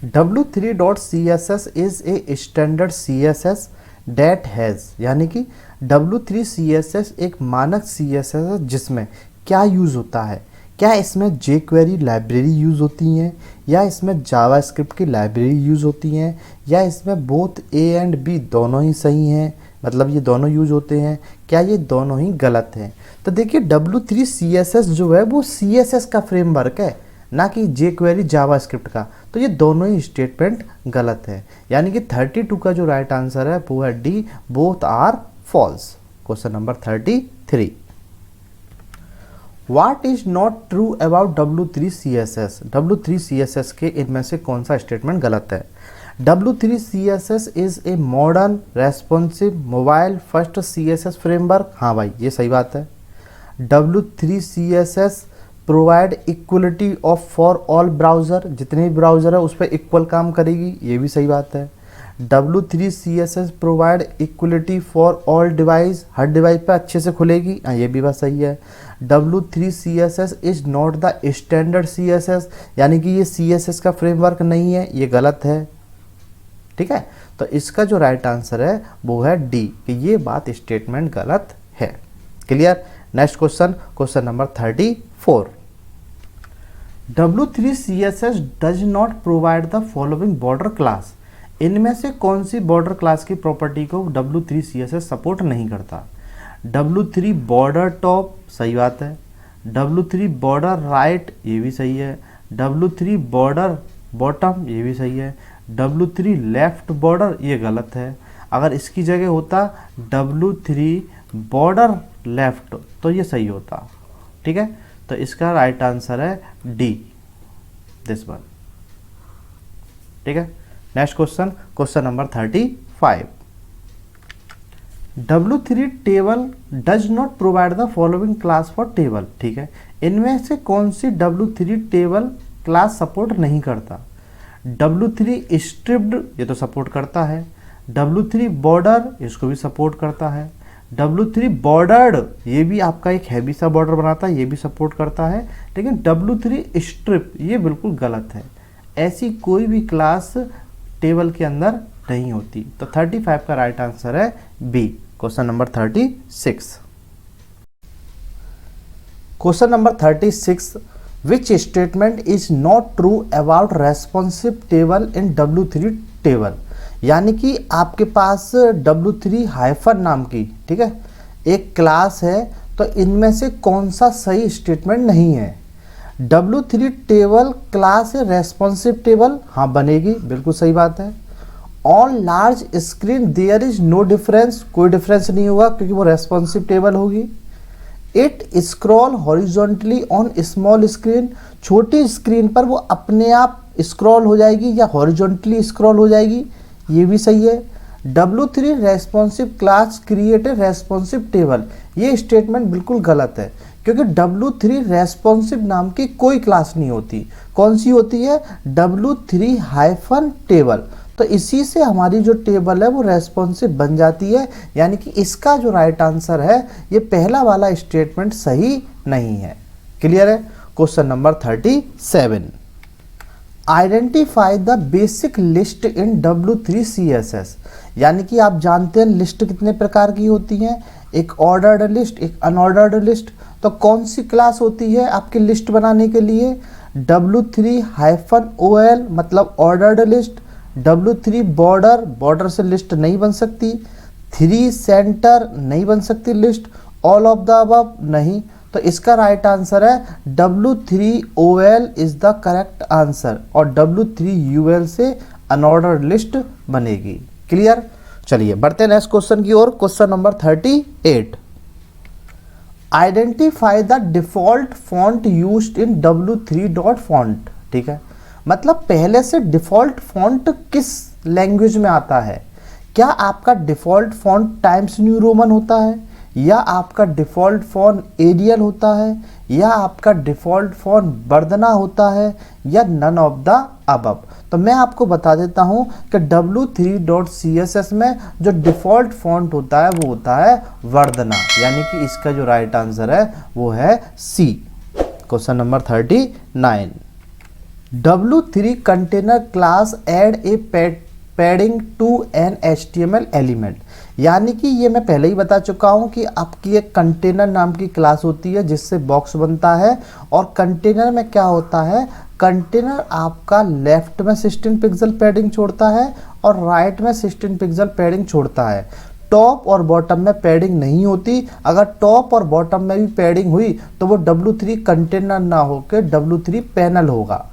W3.css is a standard CSS that has, यानी कि W3 CSS एक मानक CSS है जिसमें क्या यूज़ होता है, क्या इसमें jQuery लाइब्रेरी यूज़ होती हैं, या इसमें जावास्क्रिप्ट की लाइब्रेरी यूज़ होती हैं, या इसमें बोथ A एंड B दोनों ही सही हैं, मतलब ये दोनों यूज होते हैं, क्या ये दोनों ही गलत हैं। तो देखिए W3 CSS जो है वो CSS का फ्रेमवर्क है, ना कि jQuery जावास्क्रिप्ट का। तो ये दोनों ही स्टेटमेंट गलत है, यानी कि 32 का जो राइट आंसर है वो है D, both are false. Question number 33, What is not true about W3 CSS? W3 CSS के इनमें से कौन सा स्टेटमेंट गलत है। W3 CSS is a modern responsive mobile first CSS framework, हाँ भाई ये सही बात है। W3 CSS provide equality of for all browser, जितने भी ब्राउज़र है उस पर इक्वल काम करेगी, ये भी सही बात है। W3 CSS provide equality for all device, her device पे अच्छे से खुलेगी, ये भी बात सही है। W3 CSS is not the standard CSS, यानी कि ये CSS का फ्रेमवर्क नहीं है, ये गलत है। ठीक है, तो इसका जो राइट आंसर है वो है डी, कि ये बात स्टेटमेंट गलत है। Clear. Next question, question number 34, W3 CSS does not provide the following border class, इनमें से कौन सी बॉर्डर क्लास की प्रॉपर्टी को W3 CSS सपोर्ट नहीं करता। W3 बॉर्डर टॉप, सही बात है। W3 बॉर्डर राइट, ये भी सही है। W3 बॉर्डर बॉटम, ये भी सही है। W3 लेफ्ट बॉर्डर, ये गलत है। अगर इसकी जगह होता W3 बॉर्डर लेफ्ट तो ये सही होता। ठीक है, तो इसका राइट आंसर है डी, दिस वन। ठीक है, next question, question number 35, W3 table does not provide the following class for table. ठीक है, इनमें से कौन सी W3 टेबल क्लास सपोर्ट नहीं करता। W3 स्ट्रिप्ड, ये तो सपोर्ट करता है। W3 बॉर्डर, इसको भी सपोर्ट करता है। W3 बॉर्डर्ड, ये भी आपका एक हैवी सा बॉर्डर बनाता है, ये भी सपोर्ट करता है। लेकिन W3 स्ट्रिप, ये बिल्कुल गलत है, ऐसी कोई भी क्लास टेबल के अंदर नहीं होती। तो 35 का राइट आंसर है B. Question number 36, question number 36, which statement is not true about responsive table in W3 table, यानी कि आपके पास W3 हाइफन नाम की, ठीक है, एक क्लास है, तो इनमें से कौन सा सही स्टेटमेंट नहीं है। W3 टेबल क्लास है रेस्पॉन्सिव टेबल, हाँ बनेगी, बिल्कुल सही बात है। On large screen there is no difference, कोई डिफरेंस नहीं होगा क्योंकि वो रेस्पॉन्सिव टेबल होगी। It scroll horizontally on small screen, छोटी स्क्रीन पर वो अपने आप स्क्रॉल हो जाएगी या हॉरिजॉन्टली स्क्रॉल हो जाएगी, ये भी सही है। W3 responsive class create a responsive table, ये स्टेटमेंट बिल्कुल गलत है क्योंकि W3 रेस्पॉन्सिव नाम की कोई क्लास नहीं होती। कौन सी होती है, W3 हाइफन टेबल, तो इसी से हमारी जो टेबल है वो रेस्पॉन्सिव बन जाती है, यानी कि इसका जो राइट आंसर है ये पहला वाला स्टेटमेंट सही नहीं है। क्लियर है। Question number 37, identify the basic list in W3 CSS, यानी कि आप जानते हैं लिस्ट कितने प्रकार की होती हैं, एक ऑर्डर्ड लिस्ट, एक अनऑर्डर्ड लिस्ट। तो कौन सी क्लास होती है आपकी लिस्ट बनाने के लिए, W3 हाइफन OL मतलब ordered list, W3 border, border से लिस्ट नहीं बन सकती। 3 सेंटर नहीं बन सकती list. All of the above नहीं। तो इसका राइट आंसर है W3OL is the correct answer, और W3UL से अनऑर्डर्ड लिस्ट बनेगी। क्लियर? चलिए बढ़ते हैं नेक्स्ट क्वेश्चन की ओर। Question number 38, identify the default font used in W3.font। ठीक है, मतलब पहले से डिफॉल्ट फॉन्ट किस लैंग्वेज में आता है? क्या आपका default font times new Roman होता है, या आपका डिफॉल्ट फॉन्ट एरियल होता है, या आपका डिफॉल्ट फॉन्ट वर्धना होता है, या नन ऑफ द अबव? तो मैं आपको बता देता हूं कि W3.CSS में जो डिफॉल्ट फॉन्ट होता है वो होता है वर्धना, यानी कि इसका जो राइट आंसर है वो है C. Question number 39, W3 container class add a padding to an HTML element. यानी कि ये मैं पहले ही बता चुका हूँ कि आपकी एक कंटेनर नाम की क्लास होती है जिससे बॉक्स बनता है, और कंटेनर में क्या होता है, कंटेनर आपका लेफ्ट में 16 पिक्सल पैडिंग छोड़ता है और राइट में 16 पिक्सल पैडिंग छोड़ता है। टॉप और बॉटम में पैडिंग नहीं होती। अगर टॉप और बॉटम में भी पैडिंग हुई तो वो W3 कंटेनर ना होकर W3 पैनल होगा।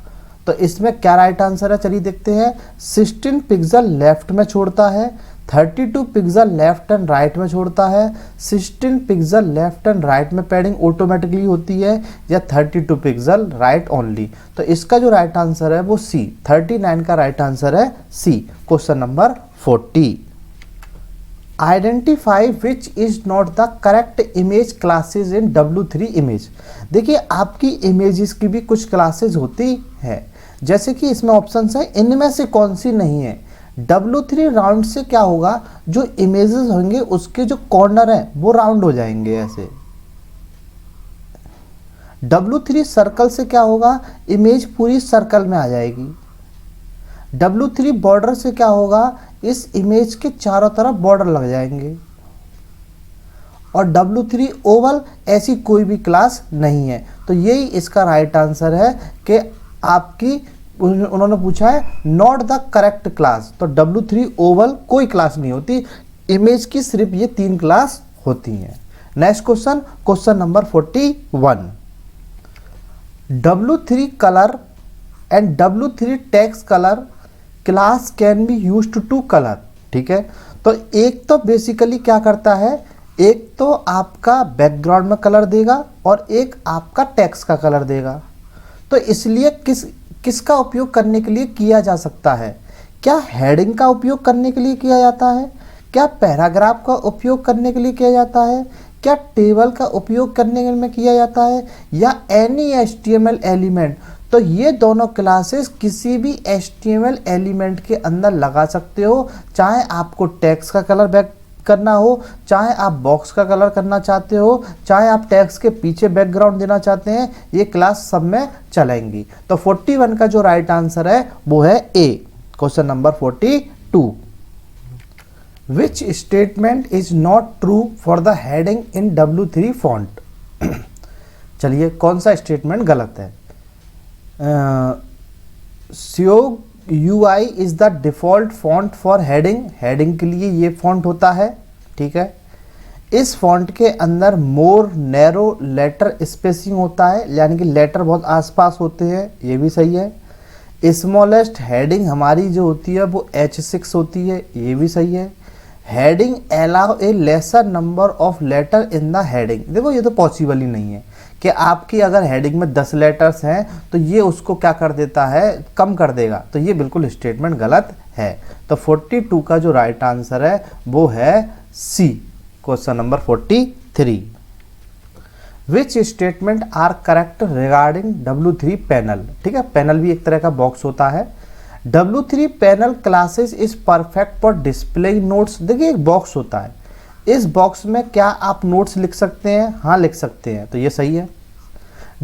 तो इसमें क्या राइट आंसर है, चलिए देखते हैं। 16 पिक्सल लेफ्ट में छोड़ता है, 32 पिक्सल लेफ्ट एंड राइट में छोड़ता है, 16 पिक्सल लेफ्ट एंड राइट में पैडिंग ऑटोमेटिकली होती है, या 32 पिक्सल राइट ओनली। तो इसका जो राइट आंसर है वो सी, 39 का राइट आंसर है C. Question number 40, identify which is not the correct image classes in W3 image. देखिए आपकी इमेजेस की भी कुछ क्लासेज होती है, जैसे कि इसमें ऑप्शन है इनमें से कौन सी नहीं है। W3 राउंड से क्या होगा, जो इमेजेस होंगे उसके जो कॉर्नर हैं वो राउंड हो जाएंगे ऐसे। W3 सर्कल से क्या होगा, इमेज पूरी सर्कल में आ जाएगी। W3 बॉर्डर से क्या होगा, इस इमेज के चारों तरफ बॉर्डर लग जाएंगे। और W3 ओवल ऐसी कोई भी क्लास नहीं है। तो यही इसका राइट आंसर है कि आपकी उन्होंने पूछा है नॉट द करेक्ट क्लास। तो W3 ओवल कोई क्लास नहीं होती, इमेज की सिर्फ ये 3 क्लास होती हैं। Next question, question number 41, W3 colour and W3 text colour class can be used to colour. ठीक है, तो एक तो बेसिकली क्या करता है, एक तो आपका बैकग्राउंड में कलर देगा और एक आपका टेक्स्ट का कलर देगा। तो इसलिए किसका उपयोग करने के लिए किया जा सकता है? क्या हेडिंग का उपयोग करने के लिए किया जाता है? क्या पैराग्राफ का उपयोग करने के लिए किया जाता है? क्या टेबल का उपयोग करने में किया जाता है, या एनी HTML एलिमेंट? तो ये दोनों क्लासेस किसी भी HTML एलिमेंट के अंदर लगा सकते हो, चाहे आपको टेक्स्ट का कलर बैक करना हो, चाहे आप बॉक्स का कलर करना चाहते हो, चाहे आप टेक्स्ट के पीछे बैकग्राउंड देना चाहते हैं, ये क्लास सब में चलेंगी। तो 41 का जो राइट आंसर है वो है A. Question number 42, which statement is not true for the heading in W3 font. चलिए कौन सा स्टेटमेंट गलत है? Siog UI is the default font for heading. Heading के लिए ये फॉन्ट होता है। ठीक है, इस फॉन्ट के अंदर मोर नैरो लेटर स्पेसिंग होता है, यानी कि लेटर बहुत आसपास होते हैं, ये भी सही है। स्मॉलेस्ट हेडिंग हमारी जो होती है वो H6 होती है, ये भी सही है। Heading allow a lesser number of letter in the heading. देखो ये तो पॉसिबल ही नहीं है कि आपकी अगर हेडिंग में 10 लेटर्स हैं तो ये उसको क्या कर देता है, कम कर देगा। तो ये बिल्कुल स्टेटमेंट गलत है। तो 42 का जो राइट आंसर है वो है C. Question number 43, which statement are correct regarding W3 panel. ठीक है, पैनल भी एक तरह का बॉक्स होता है। W3 panel classes is perfect for displaying notes. देखिए एक बॉक्स होता है, इस बॉक्स में क्या आप नोट्स लिख सकते हैं? हाँ लिख सकते हैं, तो ये सही है।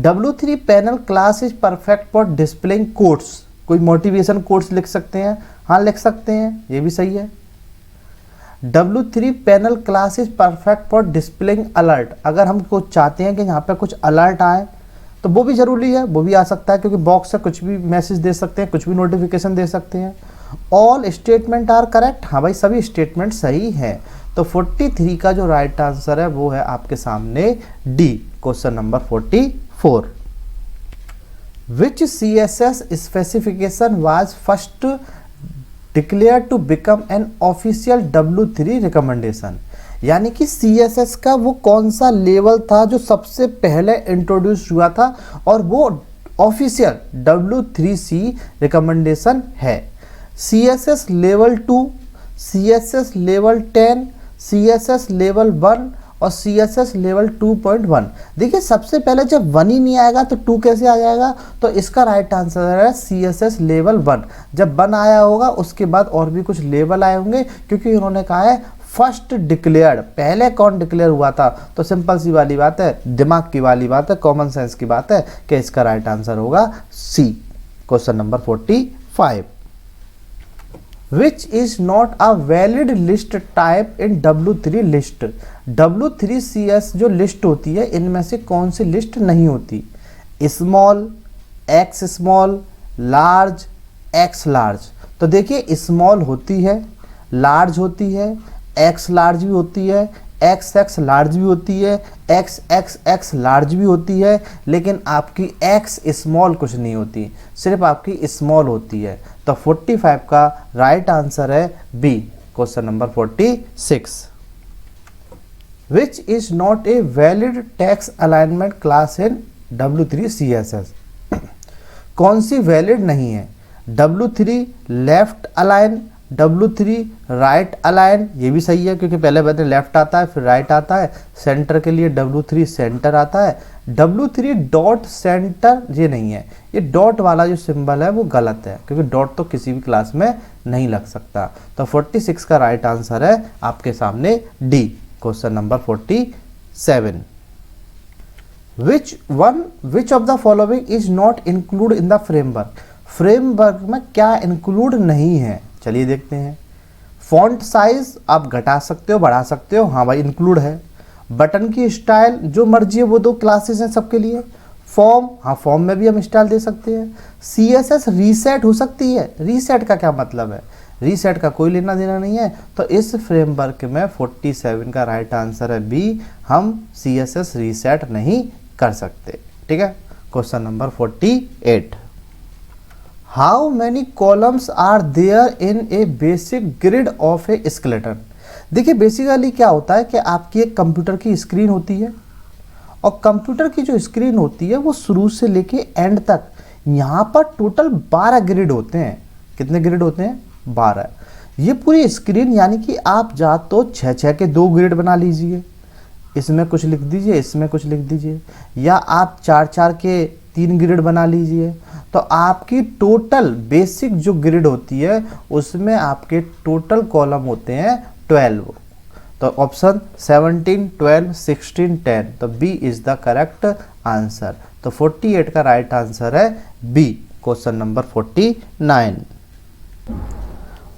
W3 panel class is perfect for displaying quotes. कोई मोटिवेशन कोट्स लिख सकते हैं? हाँ लिख सकते हैं, ये भी सही है। W3 panel class is perfect for displaying alert. अगर हम कुछ चाहते हैं कि यहाँ पे कुछ अलर्ट आए तो वो भी ज़रूरी है, वो भी आ सकता है, क्योंकि बॉक्स से कुछ भी मैसेज दे सकते हैं, कुछ भी नोटिफिकेशन दे सकते हैं। ऑल स्टेटमेंट आर करेक्ट, हाँ भाई सभी स्टेटमेंट सही हैं। तो 43 का जो राइट आंसर है वो है आपके सामने D, question number 44। Which CSS specification was first declare to become an official W3 recommendation, यानी कि CSS का वो कौन सा लेवल था जो सबसे पहले इंट्रोड्यूस हुआ था और वो ऑफिशियल W3C रिकमेंडेशन है। CSS level 2, CSS level 10, CSS level 1 और CSS लेवल 2.1। देखिए सबसे पहले जब 1 ही नहीं आएगा तो 2 कैसे आ जाएगा, तो इसका राइट आंसर है CSS लेवल 1। जब 1 आया होगा उसके बाद और भी कुछ लेवल आए होंगे, क्योंकि उन्होंने कहा है फर्स्ट डिक्लेयर्ड, पहले कौन डिक्लेयर हुआ था, तो सिंपल सी वाली बात है, दिमाग की वाली बात है, कॉमन सेंस की बात है कि इसका राइट आंसर होगा C, question number 45। Which is not a valid list type in W3 list, W3CS जो लिस्ट होती है इनमें से कौन सी लिस्ट नहीं होती, small, x small, large, x large. तो देखिए स्मॉल होती है, लार्ज होती है, एक्स लार्ज भी होती है, एक्स एक्स लार्ज भी होती है, एक्स एक्स एक्स लार्ज भी होती है, लेकिन आपकी एक्स स्मॉल कुछ नहीं होती, सिर्फ आपकी स्मॉल होती है। तो 45 का राइट आंसर है B, question number 46। Which is not a valid text alignment class in W3 CSS, कौन सी वैलिड नहीं है, W3 left align, W3 right align, ये भी सही है क्योंकि पहले बताए लेफ्ट आता है फिर राइट आता है, सेंटर के लिए W3 सेंटर आता है, W3 डॉट सेंटर ये नहीं है, ये डॉट वाला जो सिंबल है वो गलत है क्योंकि डॉट तो किसी भी क्लास में नहीं लग सकता। तो 46 का राइट आंसर है आपके सामने D, question number 47। Which of the following is not include in the framework, framework में क्या इंक्लूड नहीं है, चलिए देखते हैं। फॉन्ट साइज आप घटा सकते हो बढ़ा सकते हो, हाँ भाई इंक्लूड है। बटन की स्टाइल जो मर्जी है, वो 2 क्लासेस हैं सबके लिए। फॉर्म, हाँ फॉर्म में भी हम स्टाइल दे सकते हैं। CSS रीसेट हो सकती है, रीसेट का क्या मतलब है, रीसेट का कोई लेना देना नहीं है। तो इस फ्रेमवर्क में 47 का राइट आंसर है बी, हम CSS रीसेट नहीं कर सकते, ठीक है। Question number 48। How many columns are there in a basic grid of a skeleton. देखिए बेसिकली क्या होता है कि आपकी एक कंप्यूटर की स्क्रीन होती है और कंप्यूटर की जो स्क्रीन होती है वो शुरू से लेके एंड तक, यहाँ पर टोटल 12 ग्रिड होते हैं। कितने ग्रिड होते हैं, 12। ये पूरी स्क्रीन यानी कि आप जा तो 6-6 के 2 ग्रिड बना लीजिए, इसमें कुछ लिख दीजिए इसमें कुछ लिख दीजिए, या आप 4-4 के 3 ग्रिड बना लीजिए। तो आपकी टोटल बेसिक जो ग्रिड होती है उसमें आपके टोटल कॉलम होते हैं 12। तो ऑप्शन 17, 12, 16, 10, तो B is the correct answer. तो 48 का राइट आंसर है B, question number 49।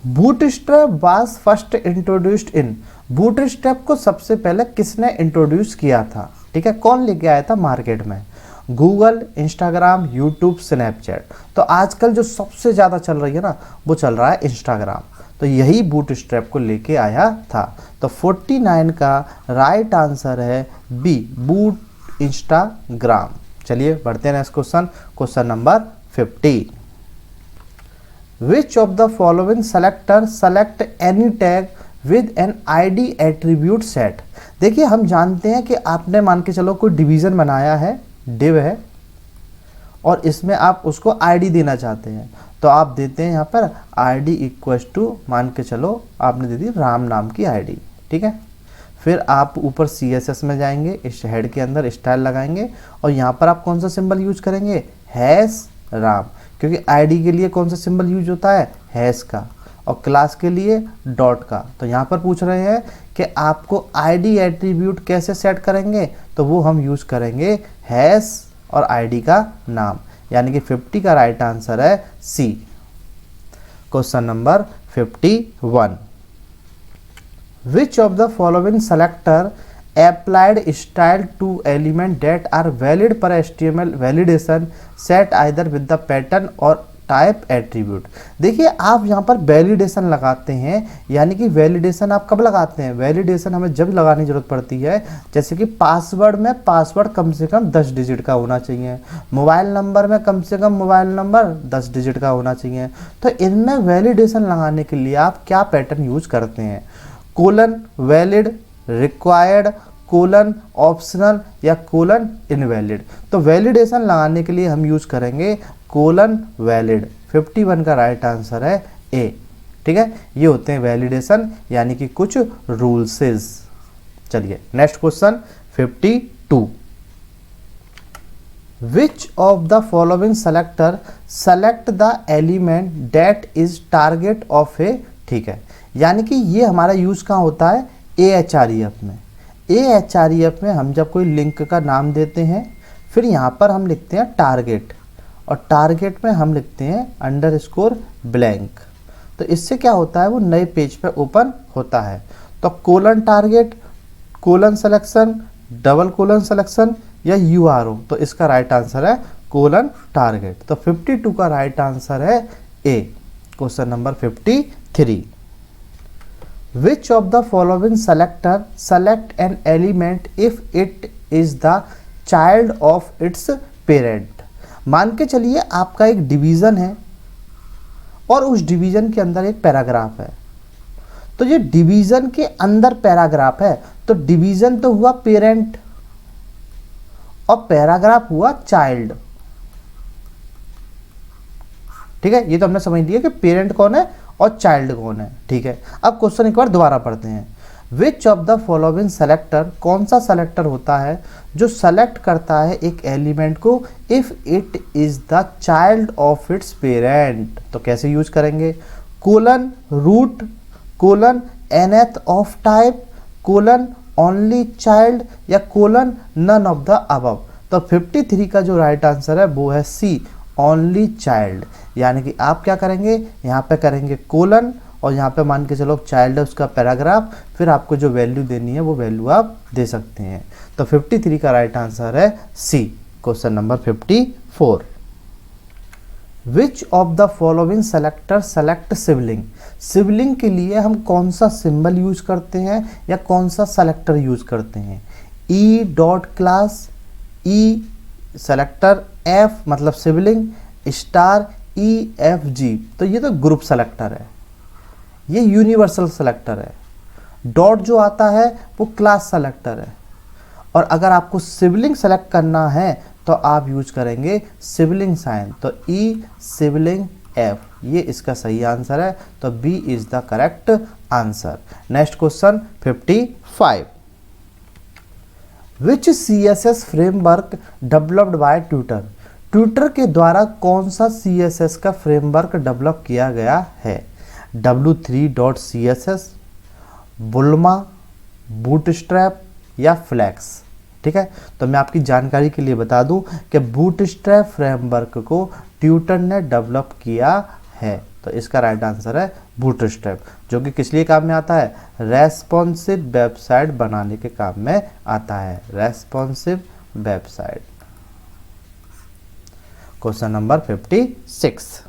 Bootstrap was first introduced in, Bootstrap को सबसे पहले किसने इंट्रोड्यूस किया था, ठीक है, कौन लेके आया था मार्केट में, गूगल, इंस्टाग्राम, यूट्यूब, स्नैपचैट। तो आजकल जो सबसे ज़्यादा चल रही है ना वो चल रहा है इंस्टाग्राम, तो यही बूटस्ट्रैप को लेके आया था। तो 49 का राइट आंसर है बी, बूट इंस्टाग्राम। चलिए बढ़ते हैं next question, question number 50। Which of the following selector select any tag with an ID attribute set. देखिए हम जानते हैं कि आपने मान के चलो कोई डिवीज़न बनाया है, डिव है, और इसमें आप उसको ID देना चाहते हैं, तो आप देते हैं यहाँ पर ID इक्वल्स टू, मान के चलो आपने दे दी राम नाम की ID, ठीक है। फिर आप ऊपर CSS में जाएंगे, इस हेड के अंदर स्टाइल लगाएंगे और यहाँ पर आप कौन सा सिंबल यूज करेंगे, हैश राम, क्योंकि ID के लिए कौन सा सिंबल यूज होता है, हैश का, और क्लास के लिए डॉट का। तो यहाँ पर पूछ रहे हैं कि आपको ID एट्रीब्यूट कैसे सेट करेंगे, तो वो हम यूज करेंगे हैश और ID का नाम, यानी कि 50 का राइट आंसर है C, question number 51। Which of the following selector applied style to element that are valid per HTML validation set either with the pattern or type attribute. देखिए आप यहाँ पर वैलिडेशन लगाते हैं, यानी कि वैलिडेशन आप कब लगाते हैं, वैलिडेशन हमें जब लगाने की जरूरत पड़ती है, जैसे कि पासवर्ड में पासवर्ड कम से कम 10 डिजिट का होना चाहिए, मोबाइल नंबर में कम से कम मोबाइल नंबर 10 डिजिट का होना चाहिए। तो इनमें वैलिडेशन लगाने के लिए आप क्या पैटर्न यूज करते हैं, colon valid, required, colon optional या कोलन इनवैलिड। तो वैलिडेशन लगाने के लिए हम यूज करेंगे कोलन वैलिड। 51 का राइट आंसर है ए। ठीक है, ये होते हैं वैलिडेशन, यानी कि कुछ रूल्सेस। चलिए next question 52। Which of the following selector select the element that is target of a. ठीक है, यानी कि ये हमारा यूज कहाँ होता है, AHREF में। AHREF में हम जब कोई लिंक का नाम देते हैं, फिर यहाँ पर हम लिखते हैं टारगेट, और टारगेट में हम लिखते हैं अंडरस्कोर ब्लैंक। तो इससे क्या होता है, वो नए पेज पे ओपन होता है। तो colon target, colon selection, double colon selection या URO। तो इसका राइट आंसर है कोलन टारगेट। तो 52 का राइट आंसर है A. Question number 53। Which of the following selector select an element if it is the child of its parent। मान के चलिए आपका एक डिवीजन है और उस डिवीजन के अंदर एक पैराग्राफ है। तो ये डिवीजन के अंदर पैराग्राफ है, तो डिवीजन तो हुआ पेरेंट और पैराग्राफ हुआ चाइल्ड। ठीक है, ये तो हमने समझ लिया कि पेरेंट कौन है और चाइल्ड कौन है। ठीक है, अब क्वेश्चन एक बार दोबारा पढ़ते हैं। विच ऑफ द फॉलोइंग सेलेक्टर, कौन सा सेलेक्टर होता है जो सेलेक्ट करता है एक एलिमेंट को if it is the child of its parent. तो कैसे यूज करेंगे, colon root, colon nth of type, colon only child या colon none of the above. तो 53 का जो राइट आंसर है वो है सी, ओनली चाइल्ड। यानी कि आप क्या करेंगे, यहाँ पे करेंगे कोलन और यहाँ पे मान के चलो चाइल्ड है उसका पैराग्राफ, फिर आपको जो वैल्यू देनी है वो वैल्यू आप दे सकते हैं। तो 53 का राइट आंसर है C. Question number 54। Which of the following selector select sibling. Sibling के लिए हम कौन सा सिंबल यूज करते हैं या कौन सा सेलेक्टर यूज करते हैं, ई डॉट क्लास, ई सेलेक्टर, एफ मतलब सिबलिंग, स्टार, EFG। तो ये तो ग्रुप सेलेक्टर है, ये यूनिवर्सल सेलेक्टर है। डॉट जो आता है वो क्लास सेलेक्टर है। और अगर आपको सिबलिंग सेलेक्ट करना है तो आप यूज करेंगे सिबलिंग साइन। तो ई सिबलिंग एफ, ये इसका सही आंसर है। तो B is the correct answer. Next question 55। Which CSS framework developed by Twitter. Twitter के द्वारा कौन सा CSS का फ्रेमवर्क डेवलप किया गया है, W3.CSS, बुल्मा, बूटस्ट्रैप या फ्लैक्स। ठीक है, तो मैं आपकी जानकारी के लिए बता दूं कि बूटस्ट्रैप फ्रेमवर्क को ट्विटर ने डेवलप किया है। तो इसका राइट आंसर है बूटस्ट्रैप, जो कि किस लिए काम में आता है, रेस्पॉन्सिव वेबसाइट बनाने के काम में आता है, responsive website. Question number 56।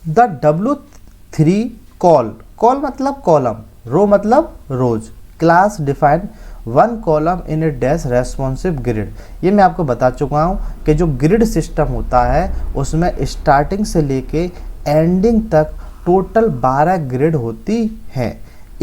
The W3 col, col मतलब कॉलम, रो मतलब rows, class define one column in a dash responsive grid. ये मैं आपको बता चुका हूँ कि जो ग्रिड सिस्टम होता है उसमें स्टार्टिंग से लेके एंडिंग तक टोटल 12 ग्रिड होती हैं।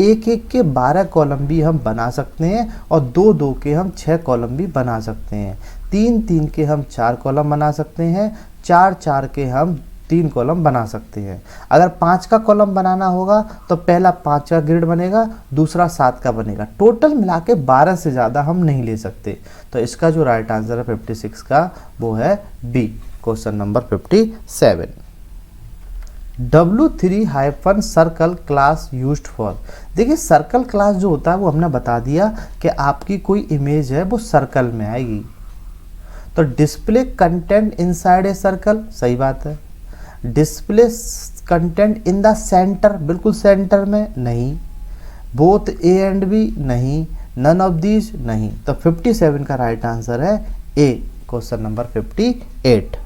एक एक के 12 कॉलम भी हम बना सकते हैं और 2-2 के हम 6 कॉलम भी बना सकते हैं, 3-3 के हम 4 कॉलम बना सकते हैं, 4-4 के हम 3 कॉलम बना सकते हैं। अगर 5 का कॉलम बनाना होगा तो पहला 5 का ग्रिड बनेगा, दूसरा 7 का बनेगा। टोटल मिला के 12 से ज़्यादा हम नहीं ले सकते। तो इसका जो राइट आंसर है 56 का वो है B. Question number 57। W3 circle class used for. देखिए सर्कल क्लास जो होता है वो हमने बता दिया कि आपकी कोई इमेज है वो सर्कल में आएगी। तो display content inside a circle, सही बात है। Display content in the center, बिल्कुल सेंटर में नहीं। बोथ ए एंड बी नहीं, नन ऑफ दीज नहीं। तो 57 का राइट आंसर है A. Question number 58।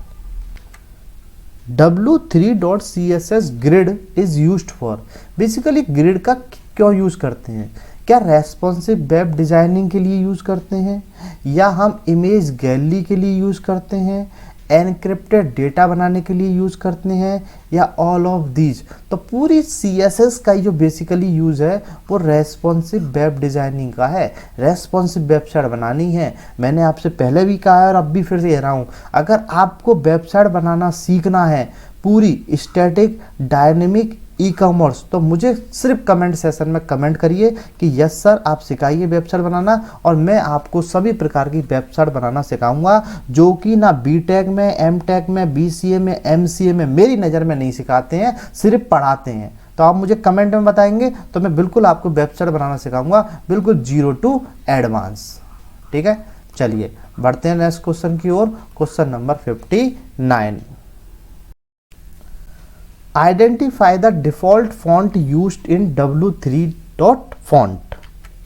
W3.css grid is used for. Basically grid का क्यों यूज करते हैं? क्या रेस्पॉन्सिव वेब डिजाइनिंग के लिए यूज करते हैं, या हम इमेज गैलरी के लिए यूज करते हैं, एनक्रिप्टेड डेटा बनाने के लिए यूज करते हैं, या ऑल ऑफ दीज? तो पूरी CSS का जो बेसिकली यूज है वो रेस्पॉन्सिव वेब डिजाइनिंग का है। रेस्पॉन्सिव वेबसाइट बनानी है। मैंने आपसे पहले भी कहा है और अब भी फिर से कह रहा हूँ, अगर आपको वेबसाइट बनाना सीखना है पूरी स्टैटिक डायनेमिक ई-कॉमर्स, तो मुझे सिर्फ कमेंट सेशन में कमेंट करिए कि यस सर आप सिखाइए वेबसाइट बनाना, और मैं आपको सभी प्रकार की वेबसाइट बनाना सिखाऊंगा, जो कि ना बीटेक में, एमटेक में, BCA में, MCA में मेरी नज़र में नहीं सिखाते हैं, सिर्फ पढ़ाते हैं। तो आप मुझे कमेंट में बताएंगे तो मैं बिल्कुल आपको वेबसाइट बनाना सिखाऊंगा, बिल्कुल 0 to एडवांस। ठीक है, चलिए बढ़ते हैं नेक्स्ट क्वेश्चन की ओर। Question number 59, identify the default font used in W3.font।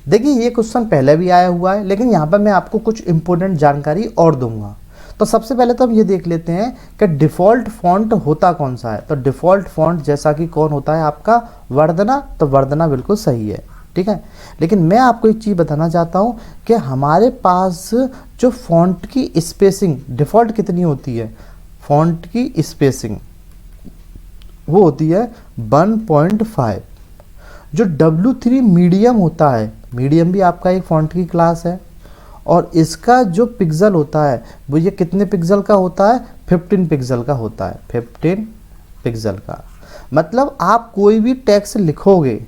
देखिए ये क्वेश्चन पहले भी आया हुआ है, लेकिन यहाँ पर मैं आपको कुछ इंपॉर्टेंट जानकारी और दूंगा। तो सबसे पहले तो हम ये देख लेते हैं कि डिफ़ॉल्ट फॉन्ट होता कौन सा है। तो डिफ़ॉल्ट फॉन्ट जैसा कि कौन होता है आपका, वर्धना। तो वर्धना बिल्कुल सही है, ठीक है। लेकिन मैं आपको एक चीज़ बताना चाहता हूँ कि हमारे पास जो फॉन्ट की स्पेसिंग डिफ़ॉल्ट कितनी होती है, फॉन्ट की स्पेसिंग वो होती है 1.5। जो W3 मीडियम होता है, मीडियम भी आपका एक फॉन्ट की क्लास है, और इसका जो पिक्सल होता है वो ये कितने पिक्सल का होता है, 15 पिक्सल का होता है, 15 पिक्सल का। मतलब आप कोई भी टेक्स्ट लिखोगे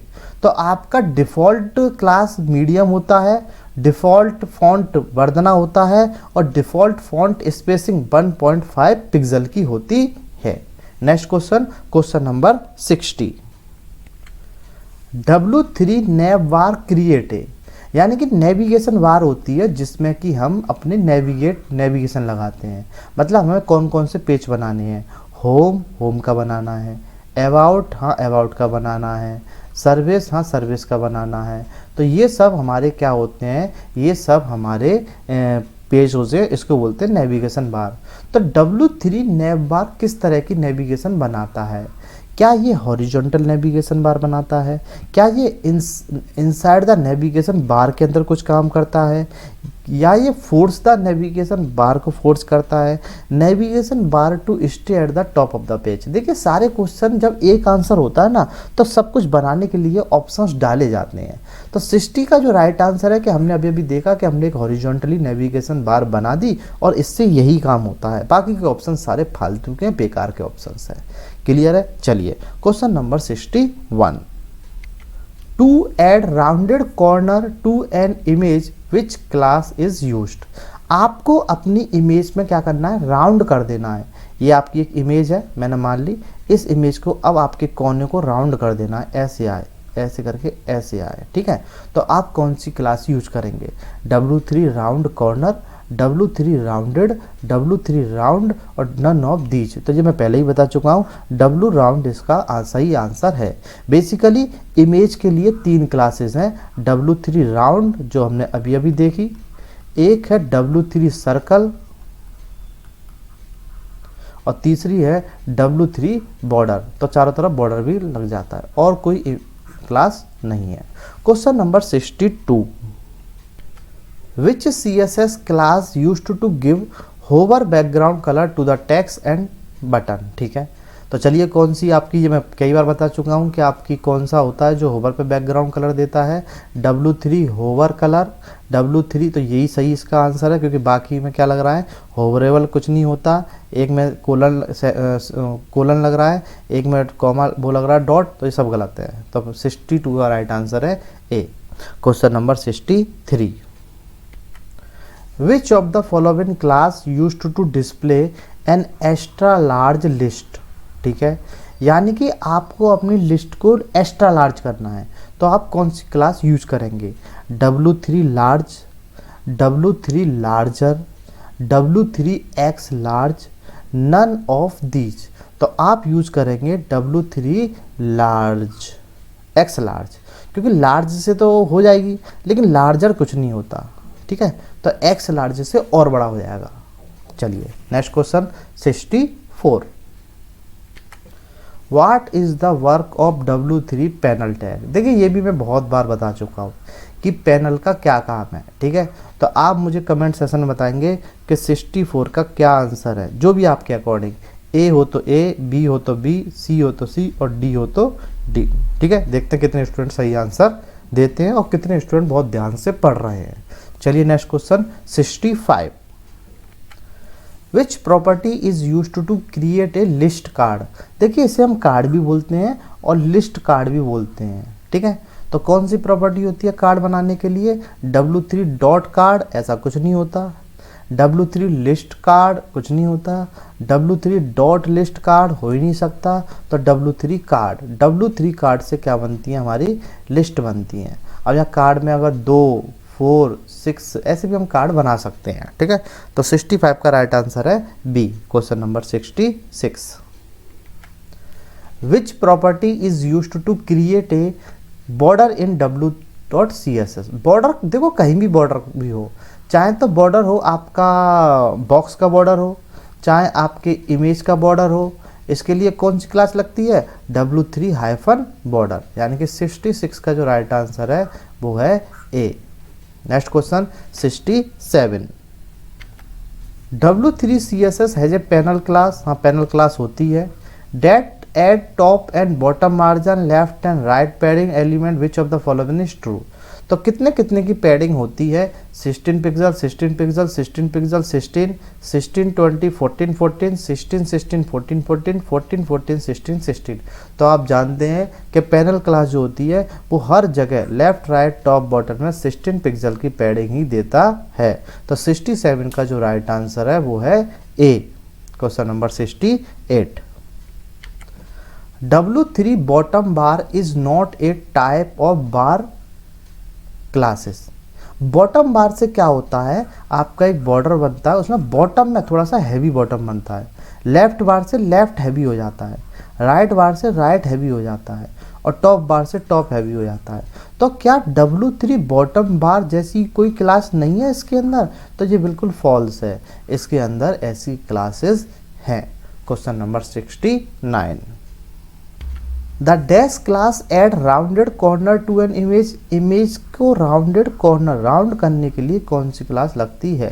तो आपका डिफ़ॉल्ट क्लास मीडियम होता है, डिफ़ॉल्ट फॉन्ट वर्धना होता है, और डिफ़ॉल्ट फॉन्ट स्पेसिंग 1.5 पिक्सल की होती है। Next question, question number 60, W3 नेव बार क्रिएट है, यानी कि नेविगेशन बार होती है जिसमें कि हम अपने नेविगेशन लगाते हैं। मतलब हमें कौन कौन से पेज बनाने हैं, होम का बनाना है, अबाउट अबाउट का बनाना है, सर्विस सर्विस का बनाना है। तो ये सब हमारे क्या होते हैं, ये सब हमारे पेज होते, इसको बोलते हैं नेविगेशन बार। तो W3 नेव बार किस तरह की नेविगेशन बनाता है? क्या ये हॉरिजॉन्टल नेविगेशन बार बनाता है? क्या ये इनसाइड द नेविगेशन बार के अंदर कुछ काम करता है, या ये फोर्स द नेविगेशन बार को फोर्स करता है? Navigation bar to stay at the top of the page. देखिए सारे क्वेश्चन जब एक आंसर होता है ना, तो सब कुछ बनाने के लिए ऑप्शंस डाले जाते हैं। तो 60 का जो राइट आंसर है कि हमने अभी अभी देखा कि हमने एक हॉरिजॉन्टली नेविगेशन बार बना दी, और इससे यही काम होता है। बाकी के ऑप्शन सारे फालतू के बेकार के ऑप्शंस हैं। क्लियर है? चलिए question number 61, to add rounded corner to an image which class is used. आपको अपनी इमेज में क्या करना है, राउंड कर देना है। ये आपकी एक इमेज है, मैंने मान ली, इस इमेज को अब आपके कोने को राउंड कर देना है, ऐसे आए, ऐसे करके ऐसे आए, ठीक है। तो आप कौन सी क्लास यूज करेंगे, W3 round corner, W3 rounded, W3 round, और नन ऑफ दीज। तो ये मैं पहले ही बता चुका हूँ, W राउंड इसका सही आंसर है। बेसिकली इमेज के लिए 3 क्लासेस हैं, W3 राउंड जो हमने अभी अभी देखी, एक है W3 सर्कल, और तीसरी है W3 बॉर्डर। तो चारों तरफ बॉर्डर भी लग जाता है, और कोई क्लास नहीं है। Question number 62, Which CSS class used to give hover background color to the text and button। ठीक है, तो चलिए कौन सी आपकी, ये मैं कई बार बता चुका हूँ कि आपकी कौन सा होता है जो होवर पे बैकग्राउंड कलर देता है, W3 होवर कलर। W3 तो यही सही इसका आंसर है, क्योंकि बाकी में क्या लग रहा है, होवरेबल कुछ नहीं होता। एक में कोलन लग रहा है, एक में कॉमा वो लग रहा है डॉट, तो ये सब गलत है। तो 62 का राइट आंसर है A. Question number 63, Which of the following class used to display an extra large list। ठीक है, यानी कि आपको अपनी लिस्ट को एक्स्ट्रा लार्ज करना है, तो आप कौन सी क्लास यूज करेंगे, W3 large, W3 larger, W3 X large, none of these. तो आप यूज करेंगे W3 लार्ज, X लार्ज, क्योंकि लार्ज से तो हो जाएगी, लेकिन लार्जर कुछ नहीं होता, ठीक है। तो X लार्ज से और बड़ा हो जाएगा। चलिए next question 64, what is the work of W3 panel tag. देखिए ये भी मैं बहुत बार बता चुका हूँ कि पैनल का क्या काम है, ठीक है। तो आप मुझे कमेंट सेशन में बताएंगे कि 64 का क्या आंसर है, जो भी आपके अकॉर्डिंग, ए हो तो ए, बी हो तो बी, सी हो तो सी और डी हो तो डी, ठीक है। देखते हैं कितने स्टूडेंट सही आंसर देते हैं और कितने स्टूडेंट बहुत ध्यान से पढ़ रहे हैं। चलिए next question 65। Which property is use to create a list card. देखिए इसे हम कार्ड भी बोलते हैं और लिस्ट कार्ड भी बोलते हैं, ठीक है। तो कौन सी प्रॉपर्टी होती है कार्ड बनाने के लिए? W3 डॉट कार्ड, ऐसा कुछ नहीं होता। W3 लिस्ट कार्ड कुछ नहीं होता। W3 डॉट लिस्ट कार्ड हो ही नहीं सकता। तो W3 कार्ड, W3 कार्ड से क्या बनती है? हमारी लिस्ट बनती है। अब यहाँ कार्ड में अगर 2, 4, 6 ऐसे भी हम कार्ड बना सकते हैं, ठीक है। तो 65 का राइट आंसर है B, question number 66। Which property is use to create a border in W.CSS। Border देखो कहीं भी बॉर्डर भी हो, चाहे तो बॉर्डर हो आपका बॉक्स का बॉर्डर हो, चाहे आपके इमेज का बॉर्डर हो, इसके लिए कौन सी क्लास लगती है? W3 हाइफन बॉर्डर, यानी कि 66 का जो राइट आंसर है वो है A. Next question 67। W3 CSS has a panel class. हाँ पैनल क्लास होती है। That at top and bottom margin left and right padding element which of the following is true. तो कितने कितने की पैडिंग होती है? 16 पिक्सल, 16 पिक्सल, 16 पिक्सल, 16, 16, 20, 14, 14, 16, 16, 14, 14, 14, 14, 16, 16। तो आप जानते हैं कि पैनल क्लास जो होती है वो हर जगह लेफ्ट राइट टॉप बॉटम में 16 पिक्सल की पैडिंग ही देता है। तो 67 का जो राइट आंसर है वो है A, question number 68। W3 bottom bar is not a type of bar classes. Bottom bar से क्या होता है? आपका एक बॉर्डर बनता है, उसमें बॉटम में थोड़ा सा हैवी बॉटम बनता है। लेफ्ट बार से लेफ्ट हैवी हो जाता है, राइट बार से राइट हैवी हो जाता है और टॉप बार से टॉप हैवी हो जाता है। तो क्या W3 बॉटम बार जैसी कोई क्लास नहीं है इसके अंदर? तो ये बिल्कुल फॉल्स है, इसके अंदर ऐसी क्लासेस हैं। Question number 69। The dash class add rounded corner to an image. Image को राउंडेड कॉर्नर, राउंड करने के लिए कौन सी क्लास लगती है?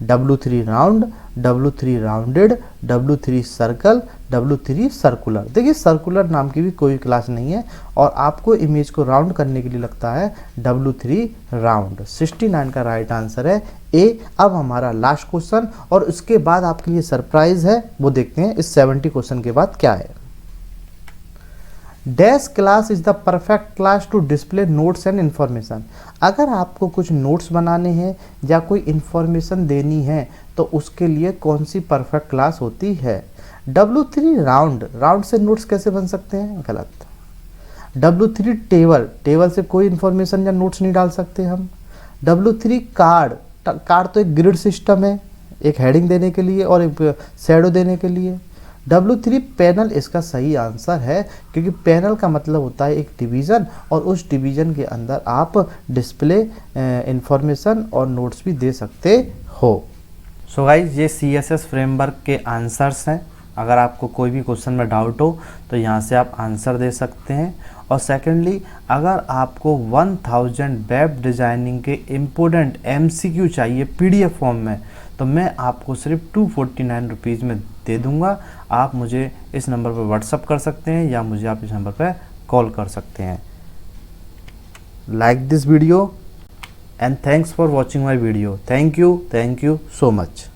W3 round, W3 rounded, W3 circle, W3 circular. देखिए सर्कुलर नाम की भी कोई क्लास नहीं है और आपको इमेज को राउंड करने के लिए लगता है W3 राउंड। 69 का राइट आंसर है ए। अब हमारा लास्ट क्वेश्चन और उसके बाद आपके लिए सरप्राइज है, वो देखते हैं इस 70 क्वेश्चन के बाद क्या है। Dash class is the perfect class to display notes and information. अगर आपको कुछ नोट्स बनाने हैं या कोई इन्फॉर्मेशन देनी है तो उसके लिए कौन सी परफेक्ट क्लास होती है? W3 राउंड, राउंड से नोट्स कैसे बन सकते हैं? गलत। W3 टेबल, टेबल से कोई इन्फॉर्मेशन या नोट्स नहीं डाल सकते हम। W3 कार्ड, कार्ड तो एक ग्रिड सिस्टम है, एक हेडिंग देने के लिए और एक शैडो देने के लिए। W3 पैनल इसका सही आंसर है, क्योंकि पैनल का मतलब होता है एक डिवीज़न और उस डिवीज़न के अंदर आप डिस्प्ले इंफॉर्मेशन और नोट्स भी दे सकते हो। सो गाइज ये CSS फ्रेमवर्क के आंसर्स हैं। अगर आपको कोई भी क्वेश्चन में डाउट हो तो यहाँ से आप आंसर दे सकते हैं। और सेकेंडली अगर आपको 1000 वेब डिज़ाइनिंग के इम्पोर्टेंट MCQ चाहिए PDF फॉर्म में तो मैं आपको सिर्फ 249 रुपीज़ में दे दूँगा। आप मुझे इस नंबर पर व्हाट्सअप कर सकते हैं या मुझे आप इस नंबर पर कॉल कर सकते हैं। Like this video and thanks for watching my video. Thank you so much.